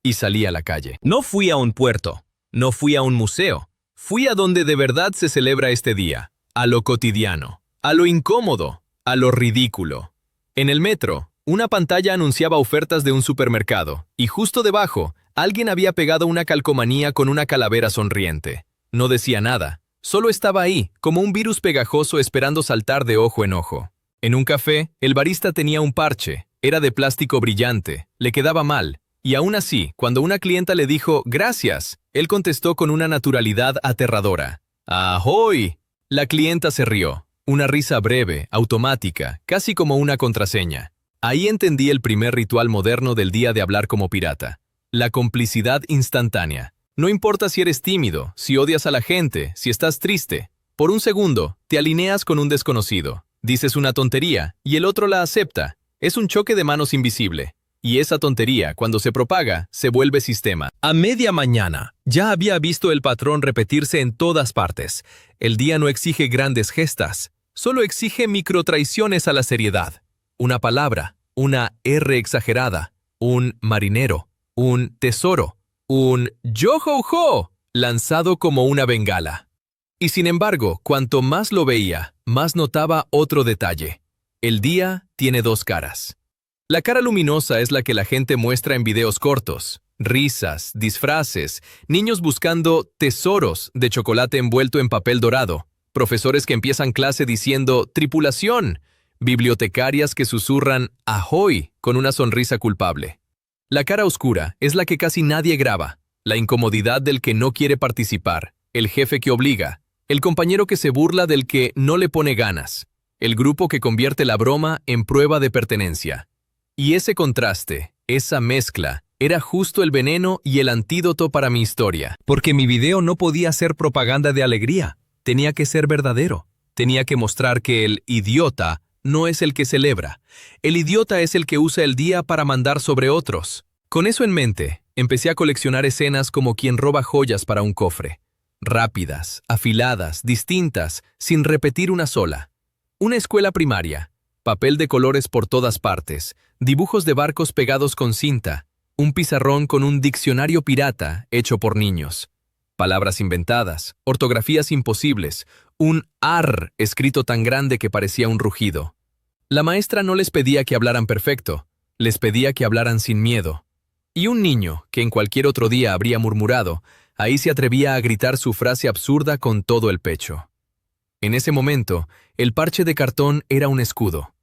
Y salí a la calle. No fui a un puerto, no fui a un museo, fui a donde de verdad se celebra este día, a lo cotidiano, a lo incómodo, a lo ridículo. En el metro, una pantalla anunciaba ofertas de un supermercado, y justo debajo, alguien había pegado una calcomanía con una calavera sonriente. No decía nada, solo estaba ahí, como un virus pegajoso esperando saltar de ojo en ojo. En un café, el barista tenía un parche, era de plástico brillante, le quedaba mal, y aún así, cuando una clienta le dijo «gracias», él contestó con una naturalidad aterradora. «¡Ahoy!». La clienta se rió, una risa breve, automática, casi como una contraseña. Ahí entendí el primer ritual moderno del día de hablar como pirata. La complicidad instantánea. No importa si eres tímido, si odias a la gente, si estás triste. Por un segundo, te alineas con un desconocido. Dices una tontería, y el otro la acepta. Es un choque de manos invisible. Y esa tontería, cuando se propaga, se vuelve sistema. A media mañana, ya había visto el patrón repetirse en todas partes. El día no exige grandes gestas, solo exige microtraiciones a la seriedad. Una palabra, una R exagerada, un marinero, un tesoro, un yo-ho-ho, lanzado como una bengala. Y sin embargo, cuanto más lo veía, más notaba otro detalle. El día tiene 2 caras. La cara luminosa es la que la gente muestra en videos cortos, risas, disfraces, niños buscando tesoros de chocolate envuelto en papel dorado, profesores que empiezan clase diciendo «tripulación», bibliotecarias que susurran «ahoy» con una sonrisa culpable. La cara oscura es la que casi nadie graba, la incomodidad del que no quiere participar, el jefe que obliga, el compañero que se burla del que no le pone ganas, el grupo que convierte la broma en prueba de pertenencia. Y ese contraste, esa mezcla, Era justo el veneno y el antídoto para mi historia.
Porque mi video no podía ser propaganda de alegría. Tenía que ser verdadero. Tenía que mostrar que el idiota no es el que celebra. El idiota es el que usa el día para mandar sobre otros. Con eso en mente, empecé a coleccionar escenas como quien roba joyas para un cofre. Rápidas, afiladas, distintas, sin repetir una sola. Una escuela primaria, papel de colores por todas partes, dibujos de barcos pegados con cinta, un pizarrón con un diccionario pirata hecho por niños. Palabras inventadas, ortografías imposibles, un ar escrito tan grande que parecía un rugido. La maestra no les pedía que hablaran perfecto, les pedía que hablaran sin miedo. Y un niño, que en cualquier otro día habría murmurado, ahí se atrevía a gritar su frase absurda con todo el pecho. En ese momento, el parche de cartón era un escudo.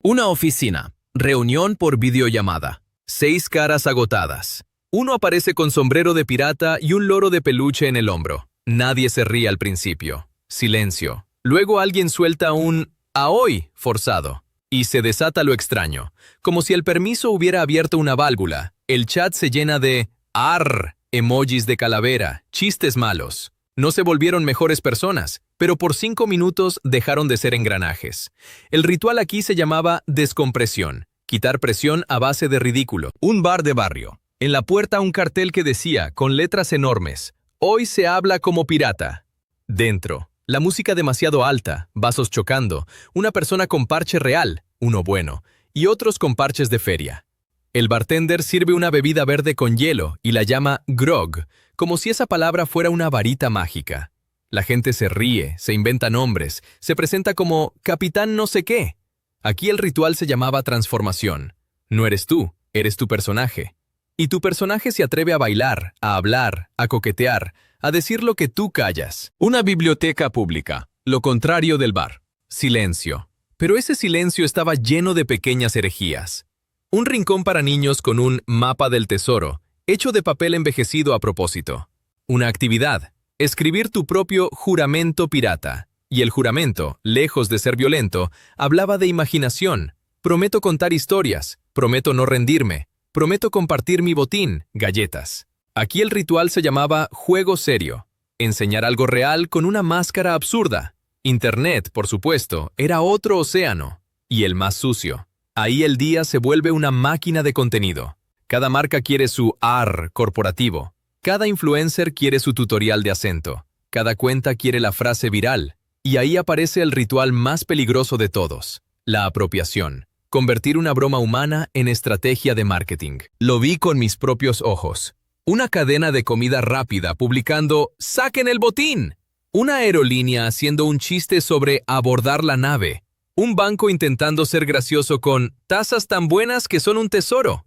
Una oficina, reunión por videollamada, 6 caras agotadas. Uno aparece con sombrero de pirata y un loro de peluche en el hombro. Nadie se ríe al principio. Silencio. Luego alguien suelta un «ahoy» forzado. Y se desata lo extraño. Como si el permiso hubiera abierto una válvula. El chat se llena de «arr», emojis de calavera, chistes malos. No se volvieron mejores personas, pero por 5 minutos dejaron de ser engranajes. El ritual aquí se llamaba descompresión. Quitar presión a base de ridículo. Un bar de barrio. En la puerta un cartel que decía, con letras enormes, «Hoy se habla como pirata». Dentro, la música demasiado alta, vasos chocando, una persona con parche real, uno bueno, y otros con parches de feria. El bartender sirve una bebida verde con hielo y la llama grog, como si esa palabra fuera una varita mágica. La gente se ríe, se inventa nombres, se presenta como «capitán no sé qué». Aquí el ritual se llamaba transformación. No eres tú, eres tu personaje. Y tu personaje se atreve a bailar, a hablar, a coquetear, a decir lo que tú callas. Una biblioteca pública, lo contrario del bar. Silencio. Pero ese silencio estaba lleno de pequeñas herejías. Un rincón para niños con un mapa del tesoro, hecho de papel envejecido a propósito. Una actividad, escribir tu propio juramento pirata. Y el juramento, lejos de ser violento, hablaba de imaginación. Prometo contar historias, prometo no rendirme. Prometo compartir mi botín, galletas. Aquí el ritual se llamaba juego serio. Enseñar algo real con una máscara absurda. Internet, por supuesto, era otro océano. Y el más sucio. Ahí el día se vuelve una máquina de contenido. Cada marca quiere su AR corporativo. Cada influencer quiere su tutorial de acento. Cada cuenta quiere la frase viral. Y ahí aparece el ritual más peligroso de todos. La apropiación. Convertir una broma humana en estrategia de marketing. Lo vi con mis propios ojos. Una cadena de comida rápida publicando «¡Saquen el botín!». Una aerolínea haciendo un chiste sobre abordar la nave. Un banco intentando ser gracioso con «tasas tan buenas que son un tesoro».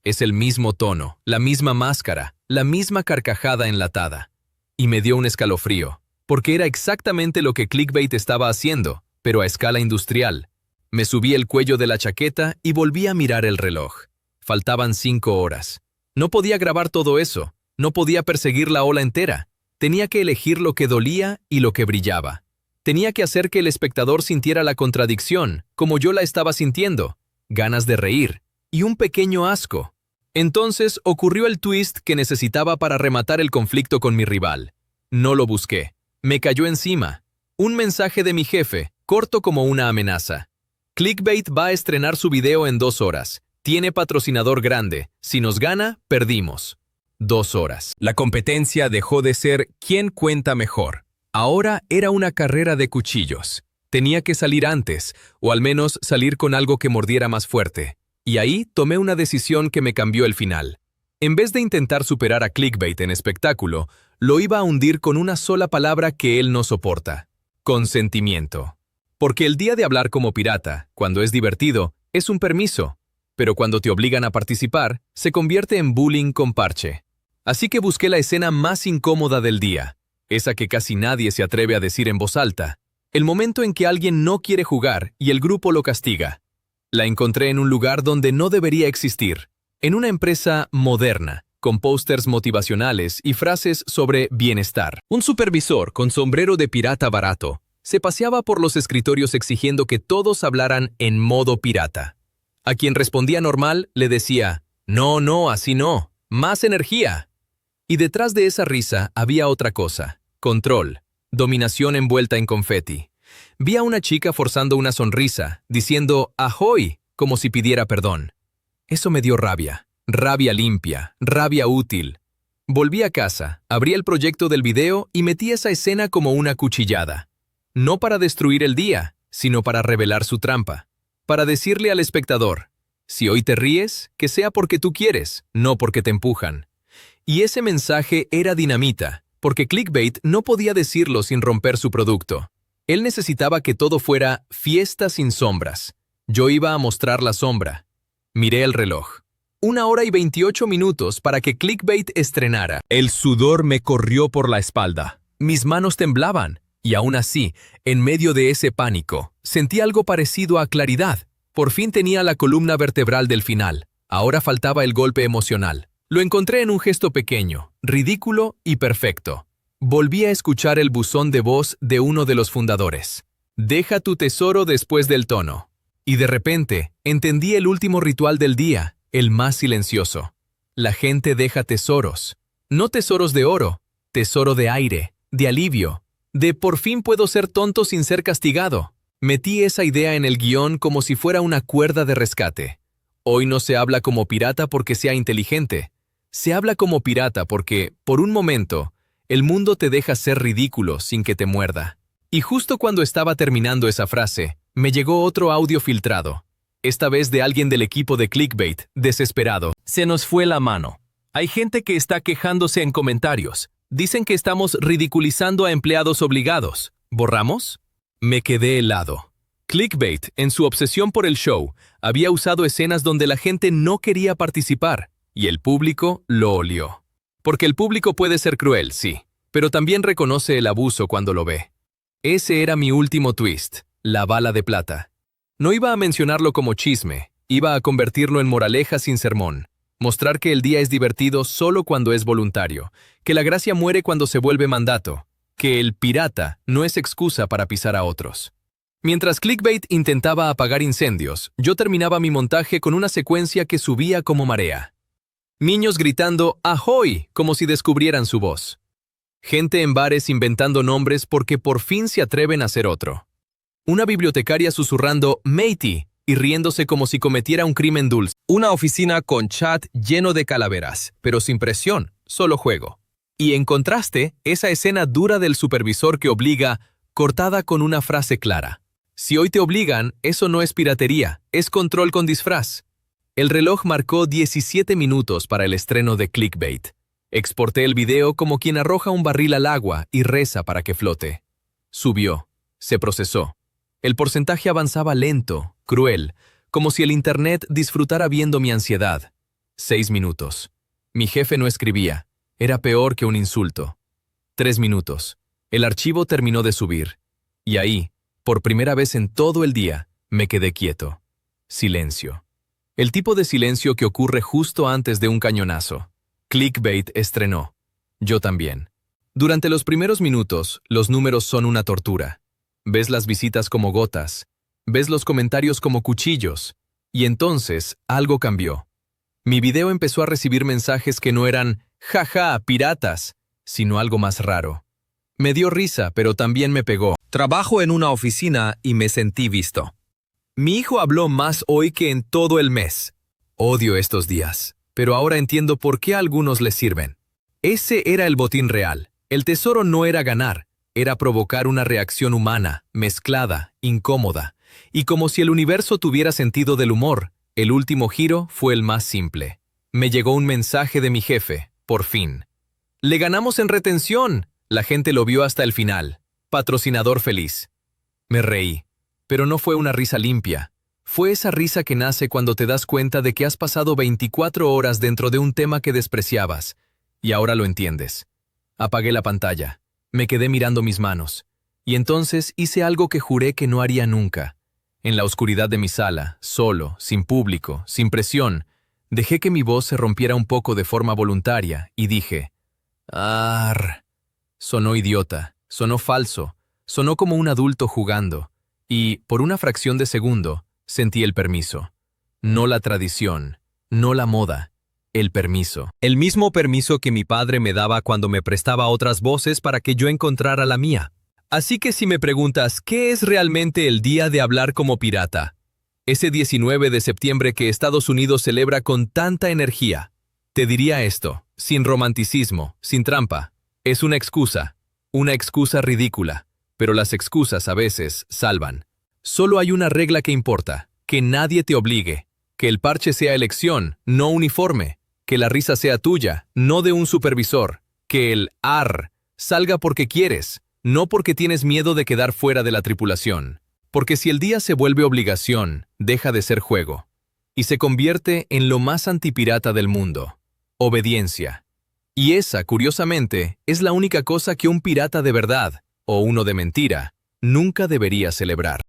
Es el mismo tono, la misma máscara, la misma carcajada enlatada. Y me dio un escalofrío, porque era exactamente lo que Clickbait estaba haciendo, pero a escala industrial. Me subí el cuello de la chaqueta y volví a mirar el reloj. Faltaban 5 horas. No podía grabar todo eso. No podía perseguir la ola entera. Tenía que elegir lo que dolía y lo que brillaba. Tenía que hacer que el espectador sintiera la contradicción, como yo la estaba sintiendo. Ganas de reír. Y un pequeño asco. Entonces ocurrió el twist que necesitaba para rematar el conflicto con mi rival. No lo busqué. Me cayó encima. Un mensaje de mi jefe, corto como una amenaza. Clickbait va a estrenar su video en 2 horas. Tiene patrocinador grande. Si nos gana, perdimos. 2 horas. La competencia dejó de ser ¿quién cuenta mejor? Ahora era una carrera de cuchillos. Tenía que salir antes, o al menos salir con algo que mordiera más fuerte. Y ahí tomé una decisión que me cambió el final. En vez de intentar superar a Clickbait en espectáculo, lo iba a hundir con una sola palabra que él no soporta. Consentimiento. Porque el día de hablar como pirata, cuando es divertido, es un permiso. Pero cuando te obligan a participar, se convierte en bullying con parche. Así que busqué la escena más incómoda del día. Esa que casi nadie se atreve a decir en voz alta. El momento en que alguien no quiere jugar y el grupo lo castiga. La encontré en un lugar donde no debería existir. En una empresa moderna, con pósters motivacionales y frases sobre bienestar. Un supervisor con sombrero de pirata barato se paseaba por los escritorios exigiendo que todos hablaran en modo pirata. A quien respondía normal le decía, no, así no,
más energía. Y detrás de esa risa había otra cosa, control, dominación envuelta en confeti. Vi a una chica forzando una sonrisa, diciendo «Ahoy», como si pidiera perdón. Eso me dio rabia, rabia limpia, rabia útil. Volví a casa, abrí el proyecto del video y metí esa escena como una cuchillada. No para destruir el día, sino para revelar su trampa. Para decirle al espectador, si hoy te ríes, que sea porque tú quieres, no porque te empujan. Y ese mensaje era dinamita, porque Clickbait no podía decirlo sin romper su producto. Él necesitaba que todo fuera fiesta sin sombras. Yo iba a mostrar la sombra. Miré el reloj. 1 hora y 28 minutos para que Clickbait estrenara. El sudor me corrió por la espalda. Mis manos temblaban. Y aún así, en medio de ese pánico, sentí algo parecido a claridad. Por fin tenía la columna vertebral del final. Ahora faltaba el golpe emocional. Lo encontré en un gesto pequeño, ridículo y perfecto. Volví a escuchar el buzón de voz de uno de los fundadores. Deja tu tesoro después del tono. Y de repente, entendí el último ritual del día, el más silencioso. La gente deja tesoros. No tesoros de oro, tesoro de aire, de alivio, de por fin puedo ser tonto sin ser castigado. Metí esa idea en el guión como si fuera una cuerda de rescate. Hoy no se habla como pirata porque sea inteligente. Se habla como pirata porque, por un momento, el mundo te deja ser ridículo sin que te muerda. Y justo cuando estaba terminando esa frase, me llegó otro audio filtrado. Esta vez de alguien del equipo de Clickbait, desesperado. Se nos fue la mano. Hay gente que está quejándose en comentarios. Dicen que estamos ridiculizando a empleados obligados. ¿Borramos? Me quedé helado. Clickbait, en su obsesión por el show, había usado escenas donde la gente no quería participar, y el público lo olió. Porque el público puede ser cruel, sí, pero también reconoce el abuso cuando lo ve. Ese era mi último twist, la bala de plata. No iba a mencionarlo como chisme, iba a convertirlo en moraleja sin sermón. Mostrar que el día es divertido solo cuando es voluntario, que la gracia muere cuando se vuelve mandato, que el pirata no es excusa para pisar a otros. Mientras Clickbait intentaba apagar incendios, yo terminaba mi montaje con una secuencia que subía como marea. Niños gritando «¡Ahoy!» como si descubrieran su voz. Gente en bares inventando nombres porque por fin se atreven a hacer otro. Una bibliotecaria susurrando «Matey» y riéndose como si cometiera un crimen dulce. Una oficina con chat lleno de calaveras, pero sin presión, solo juego. Y en contraste, esa escena dura del supervisor que obliga, cortada con una frase clara. Si hoy te obligan, eso no es piratería, es control con disfraz. El reloj marcó 17 minutos para el estreno de Clickbait. Exporté el video como quien arroja un barril al agua y reza para que flote. Subió, se procesó. El porcentaje avanzaba lento, cruel, como si el internet disfrutara viendo mi ansiedad. 6 minutos. Mi jefe no escribía. Era peor que un insulto. 3 minutos. El archivo terminó de subir. Y ahí, por primera vez en todo el día, me quedé quieto. Silencio. El tipo de silencio que ocurre justo antes de un cañonazo. Clickbait estrenó. Yo también. Durante los primeros minutos, los números son una tortura. Ves las visitas como gotas. Ves los comentarios como cuchillos. Y entonces, algo cambió. Mi video empezó a recibir mensajes que no eran «jaja, piratas», sino algo más raro. Me dio risa, pero también me pegó. Trabajo en una oficina y me sentí visto. Mi hijo habló más hoy que en todo el mes. Odio estos días, pero ahora entiendo por qué a algunos les sirven. Ese era el botín real. El tesoro no era ganar, era provocar una reacción humana, mezclada, incómoda. Y como si el universo tuviera sentido del humor, el último giro fue el más simple. Me llegó un mensaje de mi jefe, por fin. «Le ganamos en retención». La gente lo vio hasta el final. Patrocinador feliz. Me reí, pero no fue una risa limpia. Fue esa risa que nace cuando te das cuenta de que has pasado 24 horas dentro de un tema que despreciabas, y ahora lo entiendes. Apagué la pantalla, me quedé mirando mis manos, y entonces hice algo que juré que no haría nunca. En la oscuridad de mi sala, solo, sin público, sin presión, dejé que mi voz se rompiera un poco de forma voluntaria, y dije, «Arr». Sonó idiota, sonó falso, sonó como un adulto jugando, y, por una fracción de segundo, sentí el permiso. No la tradición, no la moda.
El permiso. El mismo permiso que mi padre me daba cuando me prestaba otras voces para que yo encontrara la mía. Así que si me preguntas, ¿qué es realmente el día de hablar como pirata? Ese 19 de septiembre que Estados Unidos celebra con tanta energía. Te diría esto, sin romanticismo, sin trampa. Es una excusa ridícula, pero las excusas a veces salvan. Solo hay una regla que importa, que nadie te obligue, que el parche sea elección, no uniforme, que la risa sea tuya, no de un supervisor, que el salga porque quieres, no porque tienes miedo de quedar fuera de la tripulación. Porque si el día se vuelve obligación, deja de ser juego, y se convierte en lo más antipirata del mundo, obediencia. Y esa, curiosamente, es la única cosa que un pirata de verdad, o uno de mentira, nunca debería celebrar.